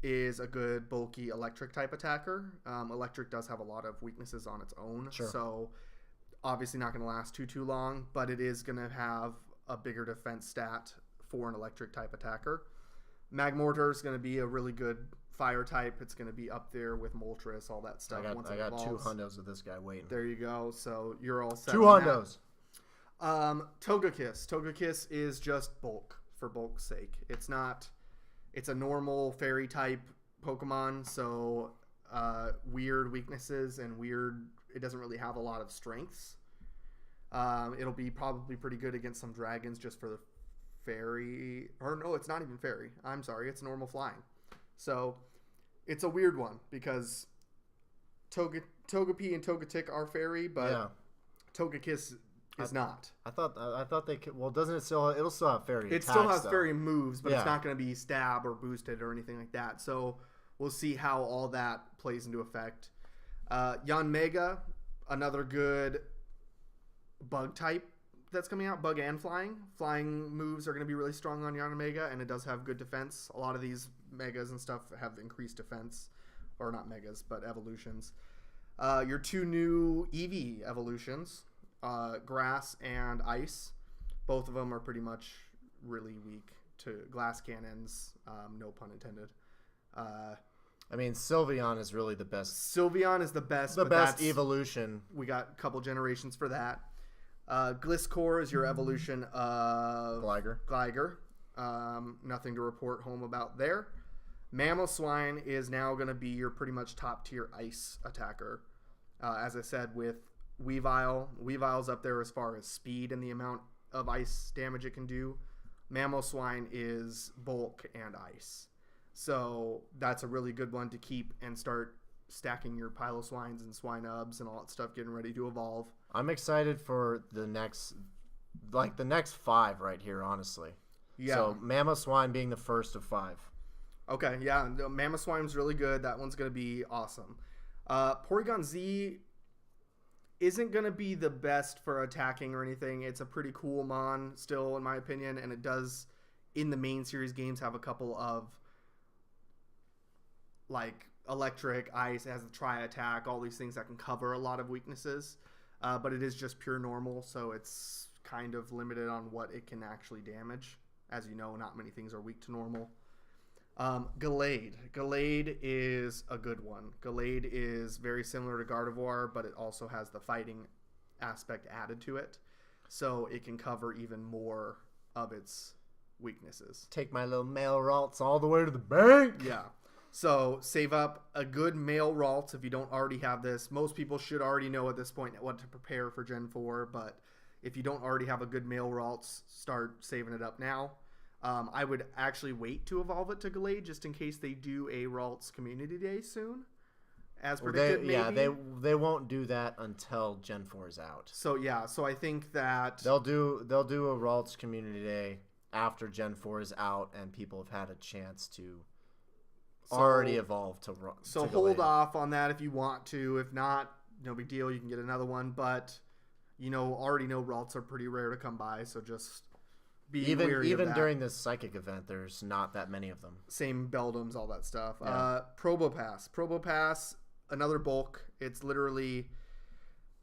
is a good bulky electric type attacker. Electric does have a lot of weaknesses on its own, so obviously not going to last too long, but it is going to have a bigger defense stat for an electric type attacker. Magmortar is going to be a really good fire type. It's going to be up there with Moltres, all that stuff. I got 2 hundos with this guy waiting. There you go. So you're all set. 2 hundos. Togekiss. Togekiss is just bulk for bulk's sake. It's a normal fairy type Pokemon, so weird weaknesses and it doesn't really have a lot of strengths. It'll be probably pretty good against some dragons just for the fairy, or no, it's not even fairy. I'm sorry, it's normal flying. So it's a weird one because Togepi and Togetic are fairy, but Togekiss is not. I thought they could. Well, doesn't it still? It'll still have fairy. It still has fairy moves, but it's not going to be stab or boosted or anything like that. So we'll see how all that plays into effect. Yanmega, another good bug type that's coming out. Bug and flying. Flying moves are going to be really strong on Yanmega, and it does have good defense. A lot of these megas and stuff have increased defense, or not megas, but evolutions. Your 2 new Eevee evolutions. Grass and ice, both of them are pretty much really weak to glass cannons, no pun intended. I mean, Sylveon is really the best. Sylveon is the best. The best evolution. We got a couple generations for that. Gliscor is your evolution of Gligar. Nothing to report home about there. Mamoswine is now going to be your pretty much top tier ice attacker. As I said, with Weavile. Weavile's up there as far as speed and the amount of ice damage it can do. Mamoswine is bulk and ice. So that's a really good one to keep and start stacking your Piloswines and Swinubs and all that stuff, getting ready to evolve. I'm excited for the next 5 right here, honestly. Yeah. So Mamoswine being the first of 5. Okay, yeah. Mamoswine's really good. That one's going to be awesome. Porygon Z isn't going to be the best for attacking or anything. It's a pretty cool mon still, in my opinion, and it does, in the main series games, have a couple of, like, electric, ice, it has the tri-attack, all these things that can cover a lot of weaknesses. But it is just pure normal, so it's kind of limited on what it can actually damage. As you know, not many things are weak to normal. Gallade. Gallade is a good one. Gallade is very similar to Gardevoir, but it also has the fighting aspect added to it. So it can cover even more of its weaknesses. Take my little male Ralts all the way to the bank. Yeah. So save up a good male Ralts if you don't already have this. Most people should already know at this point what to prepare for Gen 4, but if you don't already have a good male Ralts, start saving it up now. I would actually wait to evolve it to Gallade just in case they do a Ralts Community Day soon, as predicted. They won't do that until Gen 4 is out. So yeah, so I think that they'll do a Ralts Community Day after Gen 4 is out and people have had a chance to already evolve to. So to hold Gallade. off on that if you want to. If not, no big deal. You can get another one, but already know Ralts are pretty rare to come by, so just. Even during this psychic event, there's not that many of them. Same Beldums, all that stuff. Yeah. Probopass, another bulk. It's literally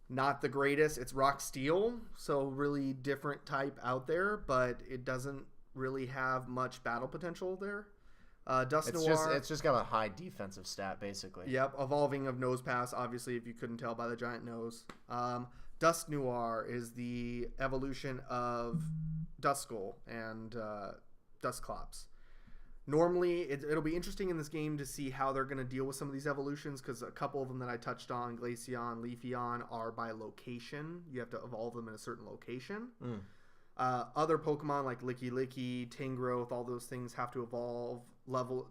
not the greatest. It's rock steel, so really different type out there, but it doesn't really have much battle potential there. Dusknoir. It's just got a high defensive stat, basically. Yep, evolving of Nosepass, obviously, if you couldn't tell by the giant nose. Dusknoir is the evolution of Duskull and Dusclops. Normally, it'll be interesting in this game to see how they're going to deal with some of these evolutions, because a couple of them that I touched on, Glaceon, Leafeon, are by location. You have to evolve them in a certain location. Other Pokemon like Licky, Tangrowth, all those things have to evolve.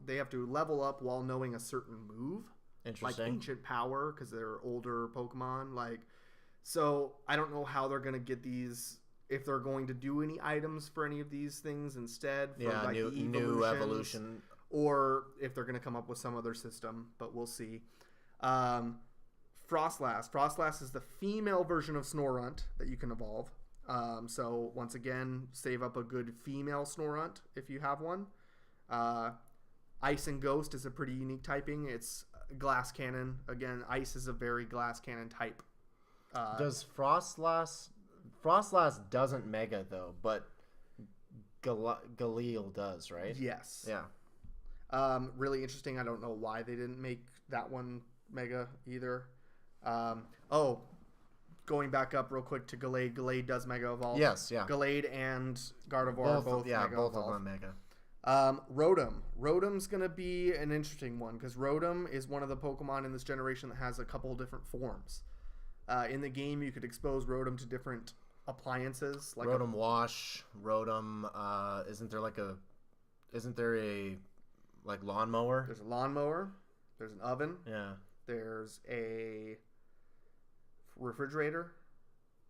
They have to level up while knowing a certain move. Interesting. Like Ancient Power, because they're older Pokemon. So I don't know how they're going to get these, if they're going to do any items for any of these things instead. For new evolution. Or if they're going to come up with some other system, but we'll see. Frostlass. Frostlass is the female version of Snorunt that you can evolve. So once again, save up a good female Snorunt if you have one. Ice and Ghost is a pretty unique typing. It's Glass Cannon. Again, Ice is a very Glass Cannon type. Does Frostlass doesn't Mega though, but Galil does, right? Yes. Yeah. Really interesting. I don't know why they didn't make that one Mega either. Going back up real quick to Gallade. Gallade does Mega Evolve. Yes, yeah. Gallade and Gardevoir both Mega both Evolve. of them Mega. Rotom. Rotom's going to be an interesting one because Rotom is one of the Pokemon in this generation that has a couple of different forms. In the game, you could expose Rotom to different appliances. Like Rotom Wash, Rotom, isn't there a lawnmower? There's a lawnmower. There's an oven. Yeah. There's a refrigerator.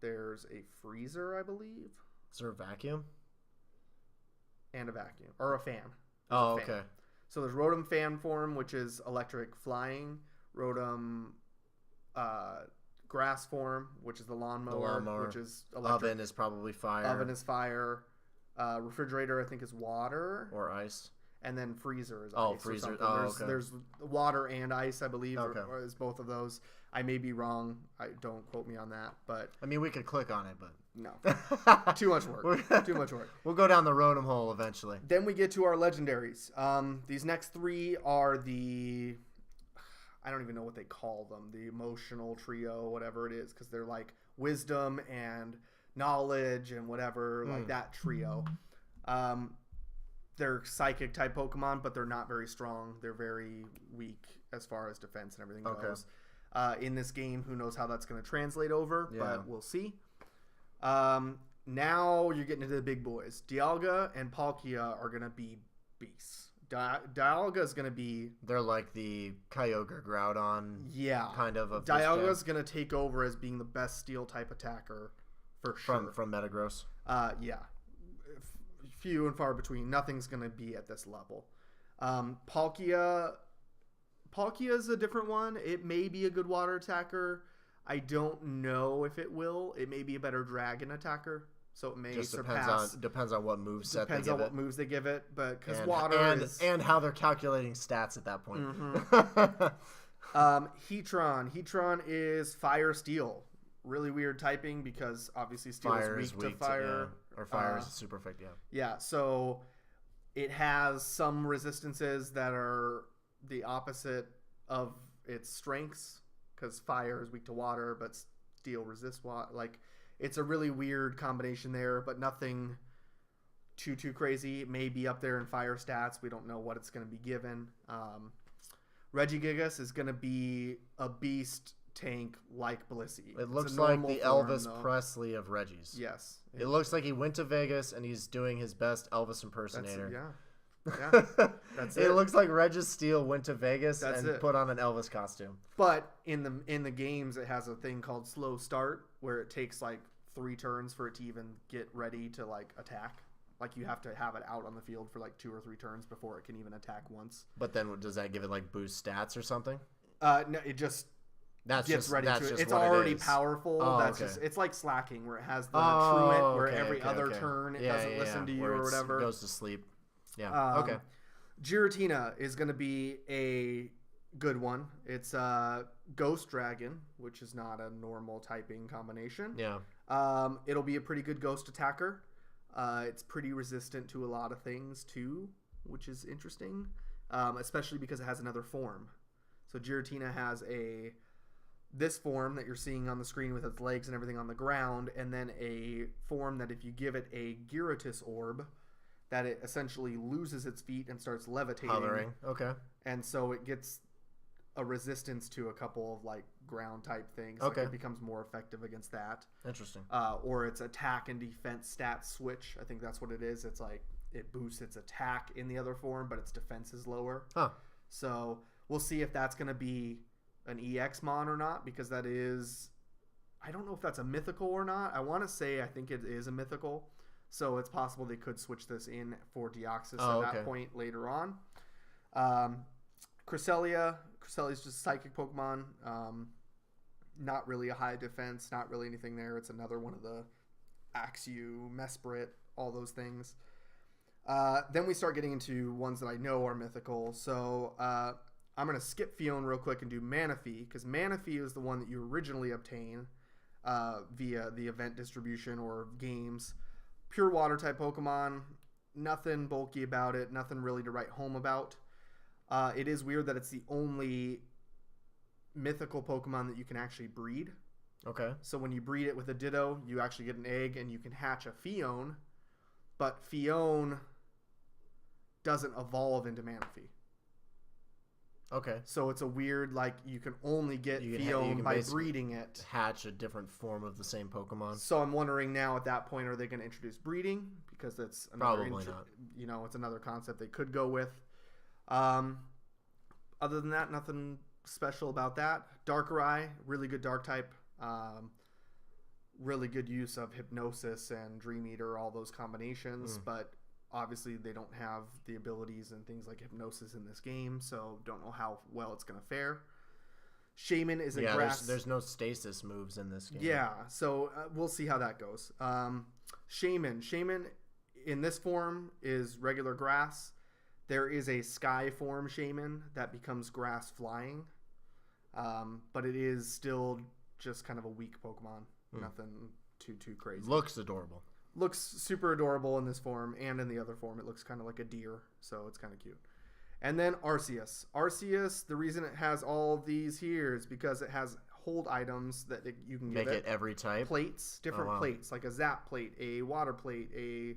There's a freezer, I believe. Is there a vacuum? And a vacuum. Or a fan. Oh, okay. So there's Rotom fan form, which is electric flying. Rotom grass form, which is the lawnmower, which is electric. Oven is probably fire. Oven is fire. Refrigerator, I think, is water. Or ice. And then freezer is ice. Oh, freezer. Okay. There's water and ice, I believe, or is both of those. I may be wrong. Don't quote me on that. But I mean, we could click on it, but no. Too much work. Too much work. We'll go down the Rotom hole eventually. Then we get to our legendaries. These next three are I don't even know what they call them. The emotional trio, whatever it is, because they're like wisdom and knowledge and whatever, like that trio. They're psychic type Pokemon, but they're not very strong. They're very weak as far as defense and everything goes. In this game, who knows how that's going to translate over, but we'll see. Now you're getting into the big boys. Dialga and Palkia are going to be beasts. Dialga is going to be... They're like the Kyogre Groudon kind of Dialga is going to take over as being the best steel type attacker for sure. From Metagross? Yeah. Few and far between. Nothing's going to be at this level. Palkia is a different one. It may be a good water attacker. I don't know if it will. It may be a better dragon attacker. So it may surpass. Depends on what moves they give it. Depends on what moves they give it, but because and how they're calculating stats at that point. Heatran is fire steel. Really weird typing because obviously steel is weak to fire. Or fire is super effective. Yeah, so it has some resistances that are the opposite of its strengths because fire is weak to water, but steel resists water. Like, it's a really weird combination there, but nothing too crazy. It may be up there in fire stats. We don't know what it's going to be given. Regigigas is going to be a beast tank like Blissey. It looks like the Elvis Presley of Reggies. Yes. It looks like he went to Vegas and he's doing his best Elvis impersonator. That's it. It looks like Regis Steele went to Vegas and put on an Elvis costume. But in the games, it has a thing called slow start where it takes like 3 turns for it to even get ready to like attack. Like you have to have it out on the field for like 2 or 3 turns before it can even attack once. But then does that give it like boost stats or something? No, it just gets ready to it. It's already powerful. It's like slacking where it has the truant where every other turn it doesn't listen to you or whatever. It goes to sleep. Yeah. Giratina is going to be a good one. It's Ghost Dragon, which is not a normal typing combination. Yeah. It'll be a pretty good ghost attacker. It's pretty resistant to a lot of things too, which is interesting, especially because it has another form. So Giratina has this form that you're seeing on the screen with its legs and everything on the ground, and then a form that if you give it a Gyarados orb, that it essentially loses its feet and starts levitating. Hovering. Okay. And so it gets a resistance to a couple of like ground type things. Okay. Like it becomes more effective against that. Interesting. Or its attack and defense stats switch. I think that's what it is. It's like it boosts its attack in the other form, but its defense is lower. Huh. So we'll see if that's going to be an EX mon or not, because that is, I don't know if that's a mythical or not. I want to say I think it is a mythical. So it's possible they could switch this in for Deoxys at that point later on. Cresselia is just a psychic Pokemon. Not really a high defense, not really anything there. It's another one of the Axew, Mesprit, all those things. Then we start getting into ones that I know are mythical. So I'm going to skip Fion real quick and do Manaphy, because Manaphy is the one that you originally obtain via the event distribution or games. Pure water type Pokemon, nothing bulky about it, nothing really to write home about. It is weird that it's the only mythical Pokemon that you can actually breed. Okay. So when you breed it with a Ditto, you actually get an egg and you can hatch a Fion, but Fion doesn't evolve into Manaphy. Okay. So it's a weird, like, you can only get Fion by breeding it. Hatch a different form of the same Pokemon. So I'm wondering now at that point, are they going to introduce breeding? Because that's another probably not. You know, it's another concept they could go with. Other than that, nothing special about that. Darkrai, really good dark type. Really good use of Hypnosis and Dream Eater, all those combinations, but obviously they don't have the abilities and things like Hypnosis in this game, so don't know how well it's going to fare. Shaman is a grass. There's no stasis moves in this game. Yeah, so we'll see how that goes. Shaman in this form is regular grass. There is a sky form Shaman that becomes grass flying, but it is still just kind of a weak Pokemon. Nothing too crazy. Looks adorable. Looks super adorable in this form, and in the other form it looks kind of like a deer, so it's kind of cute. And then Arceus. The reason it has all of these here is because it has hold items that you can Make give it every type. plates, different wow. plates, like a zap plate, a water plate, a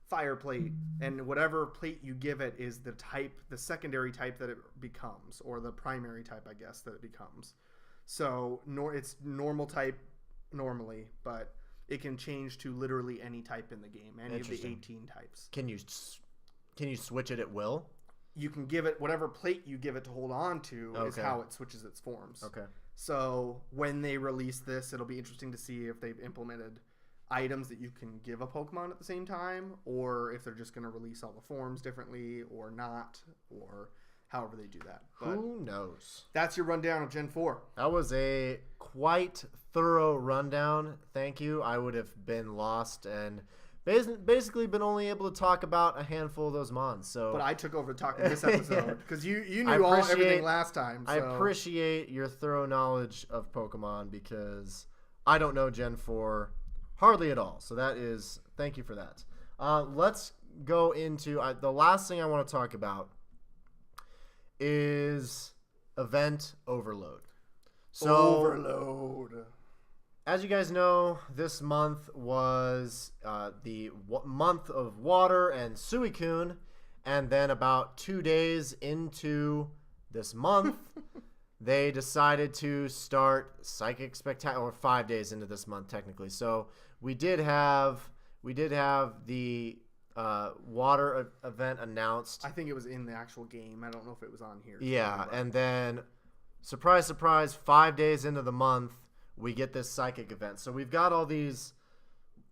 fire plate, and whatever plate you give it is the type, the secondary type that it becomes, or the primary type, I guess, that it becomes. So it's normal type normally, but it can change to literally any type in the game, any of the 18 types. Can you switch it at will? You can give it whatever plate you give it to hold on to is how it switches its forms. Okay. So when they release this, it'll be interesting to see if they've implemented items that you can give a Pokemon at the same time, or if they're just going to release all the forms differently or not, or however they do that. But who knows? That's your rundown of Gen 4. That was a quite thorough rundown. Thank you. I would have been lost and basically been only able to talk about a handful of those mons. So, but I took over talking this episode because you knew everything last time. So. I appreciate your thorough knowledge of Pokemon because I don't know Gen 4 hardly at all. So thank you for that. Let's go into the last thing I want to talk about is event overload. So overload. As you guys know, this month was the month of water and Suicune, and then about 2 days into this month, they decided to start Psychic Spectacular, or 5 days into this month technically. So we did have the water event announced. I think it was in the actual game. I don't know if it was on here. Yeah, and then surprise, surprise, 5 days into the month, we get this psychic event. So we've got all these,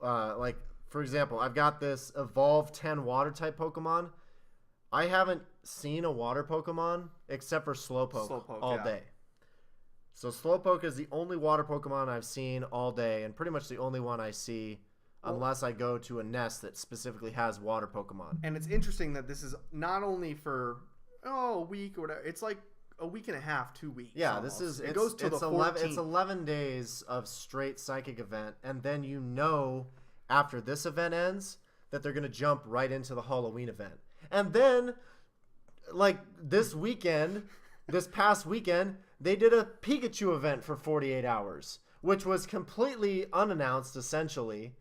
like, for example, I've got this Evolve 10 water type Pokemon. I haven't seen a water Pokemon except for Slowpoke all day. So Slowpoke is the only water Pokemon I've seen all day, and pretty much the only one I see unless I go to a nest that specifically has water Pokemon. And it's interesting that this is not only for a week or whatever. It's like a week and a half, 2 weeks. Yeah, almost. it goes to the 14th. It's 11 days of straight psychic event, and then after this event ends that they're going to jump right into the Halloween event. And then like this past weekend, they did a Pikachu event for 48 hours, which was completely unannounced essentially,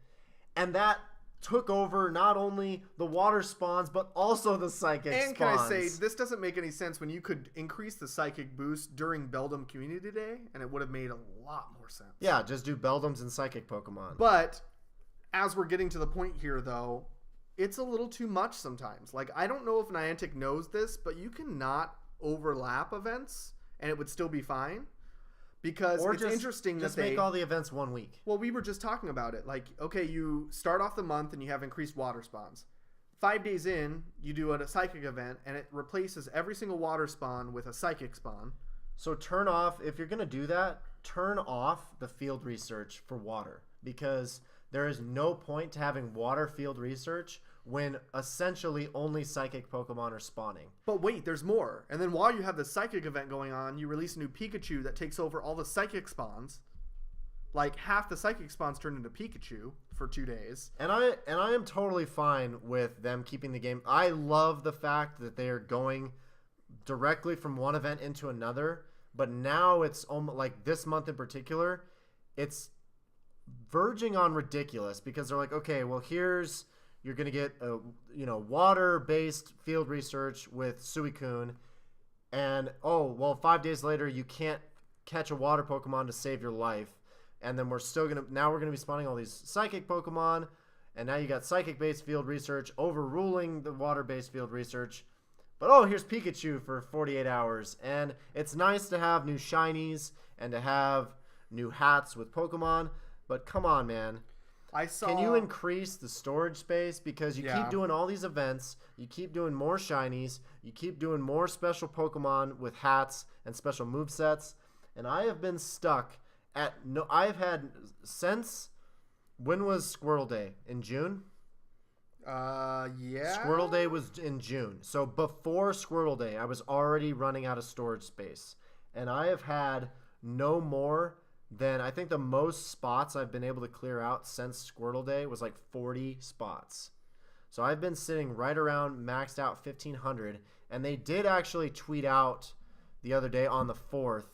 and that took over not only the water spawns, but also the psychic spawns. And can I say, this doesn't make any sense when you could increase the psychic boost during Beldum Community Day, and it would have made a lot more sense. Yeah, just do Beldums and psychic Pokemon. But as we're getting to the point here, though, it's a little too much sometimes. Like, I don't know if Niantic knows this, but you cannot overlap events, and it would still be fine. Because it's interesting that they make all the events 1 week. Well, we were just talking about it. Like, okay, you start off the month and you have increased water spawns. 5 days in, you do a psychic event, and it replaces every single water spawn with a psychic spawn. So if you're going to do that, turn off the field research for water. Because there is no point to having water field research when essentially only psychic Pokemon are spawning. But wait, there's more. And then while you have the psychic event going on, you release a new Pikachu that takes over all the psychic spawns. Like, half the psychic spawns turn into Pikachu for 2 days. And I am totally fine with them keeping the game. I love the fact that they are going directly from one event into another. But now it's almost like this month in particular, it's verging on ridiculous because they're like, okay, well, you're going to get a water-based field research with Suicune, and 5 days later you can't catch a water Pokemon to save your life, and then we're going to be spawning all these psychic Pokemon, and now you got psychic-based field research overruling the water-based field research. But here's Pikachu for 48 hours, and it's nice to have new shinies and to have new hats with Pokemon, but come on, man. Can you increase the storage space? Because you keep doing all these events, you keep doing more shinies, you keep doing more special Pokemon with hats and special movesets, and I have been stuck since, when was Squirrel Day? In June? Yeah. Squirrel Day was in June. So before Squirrel Day, I was already running out of storage space, and I have had no more than, I think the most spots I've been able to clear out since Squirtle Day was like 40 spots. So I've been sitting right around maxed out 1,500. And they did actually tweet out the other day on the 4th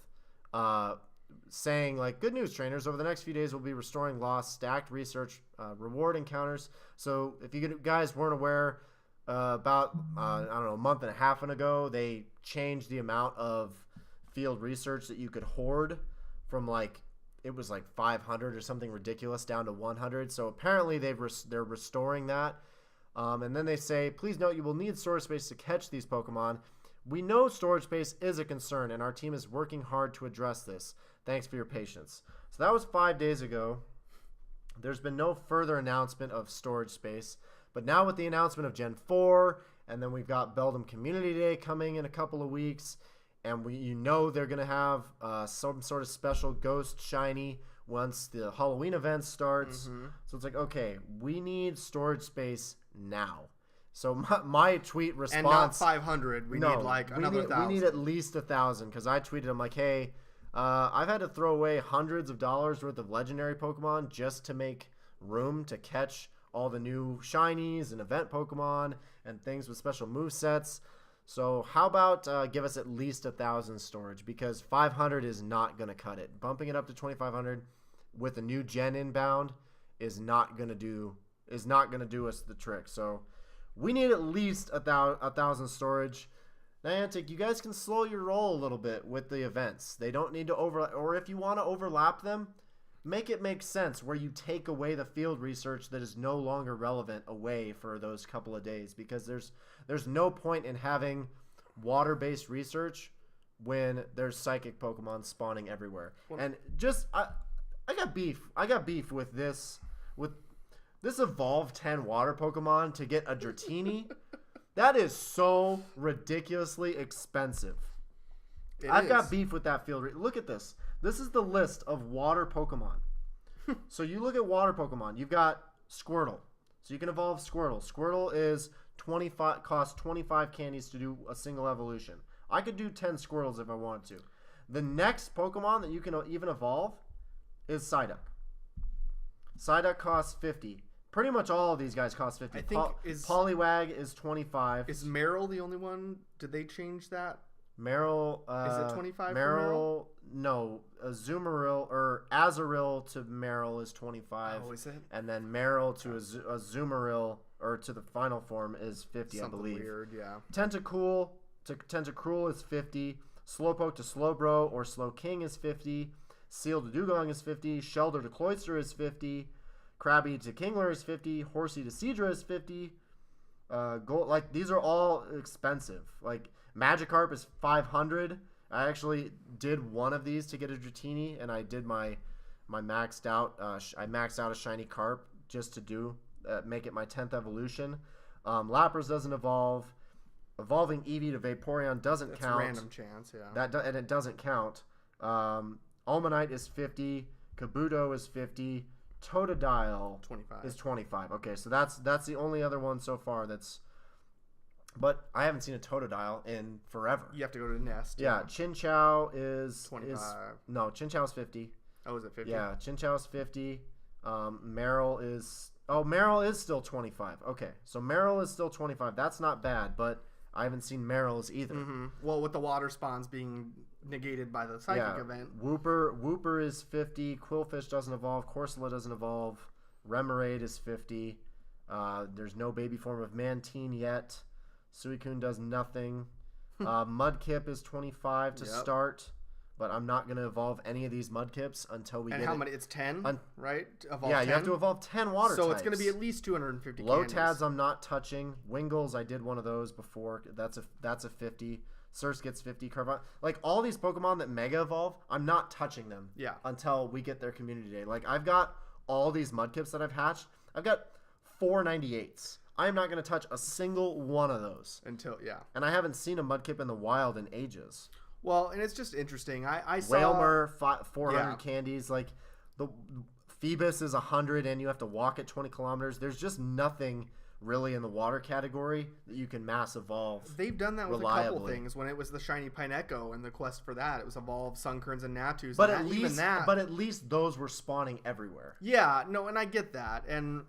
saying like, good news, trainers. Over the next few days, we'll be restoring lost stacked research reward encounters. So if you guys weren't aware, about I don't know, a month and a half ago, they changed the amount of field research that you could hoard from like, it was like 500 or something ridiculous down to 100. So apparently they're restoring that. And then they say, please note you will need storage space to catch these Pokemon. We know storage space is a concern, and our team is working hard to address this. Thanks for your patience. So that was 5 days ago. There's been no further announcement of storage space. But now with the announcement of Gen 4, and then we've got Beldum Community Day coming in a couple of weeks, and they're going to have some sort of special Ghost Shiny once the Halloween event starts. Mm-hmm. So it's like, okay, we need storage space now. So my tweet response... And not 500. We need like another 1,000. We need at least 1,000, because I tweeted, I'm like, hey, I've had to throw away hundreds of dollars worth of legendary Pokemon just to make room to catch all the new shinies and event Pokemon and things with special movesets. So how about give us at least 1,000 storage, because 500 is not going to cut it. Bumping it up to 2,500 with a new gen inbound is not going to do us the trick. So we need at least 1,000 storage. Niantic, you guys can slow your roll a little bit with the events. They don't need to overlap, or if you want to overlap them, make it make sense where you take away the field research that is no longer relevant away for those couple of days, because there's no point in having water-based research when there's psychic Pokemon spawning everywhere. Well, and just I got beef. I got beef with this Evolve 10 water Pokemon to get a Dratini. That is so ridiculously expensive. I've got beef with that field. Look at this. This is the list of water Pokemon. So you look at water Pokemon. You've got Squirtle. So you can evolve Squirtle. Squirtle is costs 25 candies to do a single evolution. I could do 10 Squirtles if I wanted to. The next Pokemon that you can even evolve is Psyduck. Psyduck costs 50. Pretty much all of these guys cost 50. I think Poliwag is 25. Is Meryl the only one? Did they change that? Meryl. Is it 25 Meryl? for Meryl? No. Azumarill or Azurill to Meryl is 25. Oh, is it? And then Meryl to Azumarill or to the final form is 50, Something I believe. Weird, yeah. Tentacruel to Tentacruel is 50. Slowpoke to Slowbro or Slowking is 50. Seal to Dugong is 50. Shelter to Cloyster is 50. Krabby to Kingler is 50. Horsey to Seadra is 50. These are all expensive. Like Magikarp is 500. I actually did one of these to get a Dratini, and I did my maxed out. I maxed out a shiny Carp just to make it my 10th evolution. Lapras doesn't evolve. Evolving Eevee to Vaporeon doesn't count. Random chance, yeah. And it doesn't count. Almanite is 50. Kabuto is 50. Totodile 25. is 25. Okay, so that's the only other one so far that's. But I haven't seen a Totodile in forever. You have to go to the nest. Yeah, Chinchou is 25. Chinchou is 50. Oh, is it 50? Yeah, Chinchou is 50. Meryl is still 25. Okay, so Meryl is still 25. That's not bad, but I haven't seen Meryl's either. Mm-hmm. Well, with the water spawns being negated by the psychic event. Wooper is 50. Quillfish doesn't evolve. Corsola doesn't evolve. Remoraid is 50. There's no baby form of Mantine yet. Suicune does nothing. Mudkip is 25 to start, but I'm not going to evolve any of these Mudkips until we get how many? It's 10, right? Evolve 10? You have to evolve 10 water types. So it's going to be at least 250 Lotads I'm not touching. Wingles, I did one of those before. That's a 50. Surge gets 50. Carvon, like all these Pokemon that Mega Evolve, I'm not touching them until we get their Community Day. Like I've got all these Mudkips that I've hatched. I've got 498s. I am not going to touch a single one of those. And I haven't seen a Mudkip in the wild in ages. Well, and it's just interesting. I saw... Whalmer, 400 candies. Like, the Phoebus is 100, and you have to walk at 20 kilometers. There's just nothing really in the water category that you can mass evolve. They've done that with a couple things. When it was the shiny Pineco and the quest for that, it was evolve Sunkerns and Natus. But at least those were spawning everywhere. Yeah, no, and I get that. And...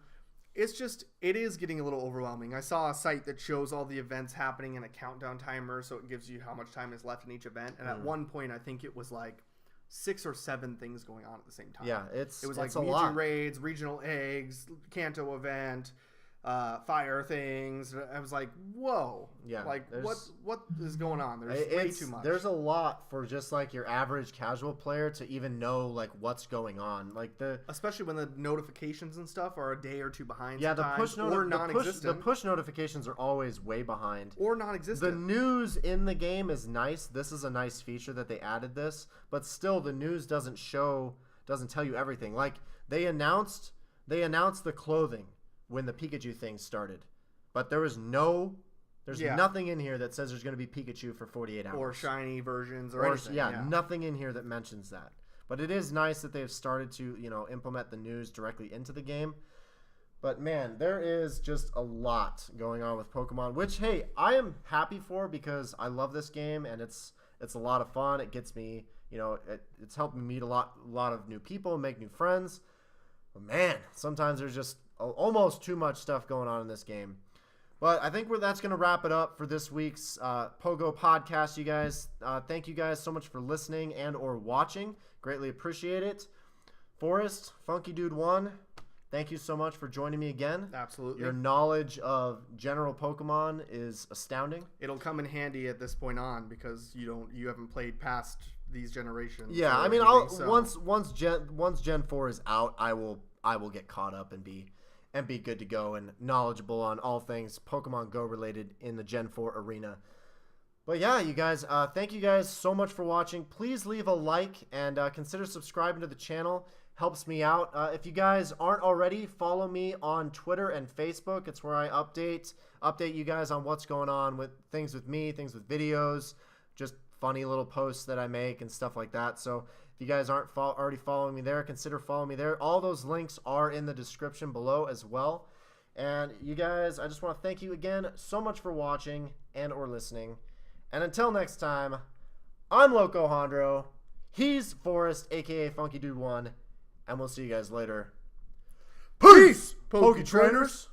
it is getting a little overwhelming. I saw a site that shows all the events happening in a countdown timer, so it gives you how much time is left in each event. And at one point, I think it was like 6 or 7 things going on at the same time. Yeah, it was it's like a Mewtwo lot. raids, regional eggs, Kanto event, fire things. I was like, whoa. Yeah, Like, what is going on? There's way It's too much. There's a lot for just like your average casual player to even know like what's going on. Like Especially when the notifications and stuff are a day or two behind. yeah, the sometimes, push or non-existent. the push notifications are always way behind. Or non-existent. The news in the game is nice. This is a nice feature that they added this, but still the news doesn't tell you everything. Like they announced the clothing when the Pikachu thing started, but there's nothing in here that says there's going to be Pikachu for 48 hours. Or shiny versions or anything. Yeah, nothing in here that mentions that. But it is nice that they've started to, implement the news directly into the game. But man, there is just a lot going on with Pokemon, which hey, I am happy for because I love this game and it's a lot of fun. It gets me, it's helped me meet a lot of new people, make new friends. But man, sometimes there's just almost too much stuff going on in this game. But I think that's going to wrap it up for this week's PoGo podcast, you guys. Thank you guys so much for listening and or watching. Greatly appreciate it. Forrest, Funky Dude 1, thank you so much for joining me again. Absolutely. Your knowledge of general Pokemon is astounding. It'll come in handy at this point on because you haven't played past these generations. Yeah, I mean, once Gen 4 is out, I will get caught up and be good to go and knowledgeable on all things Pokemon Go related in the Gen 4 arena. But yeah, you guys, thank you guys so much for watching. Please leave a like and consider subscribing to the channel. Helps me out. If you guys aren't already, follow me on Twitter and Facebook. It's where I update you guys on what's going on with things with me, things with videos, just funny little posts that I make and stuff like that. So if you guys aren't already following me there, consider following me there. All those links are in the description below as well. And you guys, I just want to thank you again so much for watching and or listening. And until next time, I'm Loco Hondro. He's Forrest, aka Funky Dude 1. And we'll see you guys later. Peace, Poke Trainers!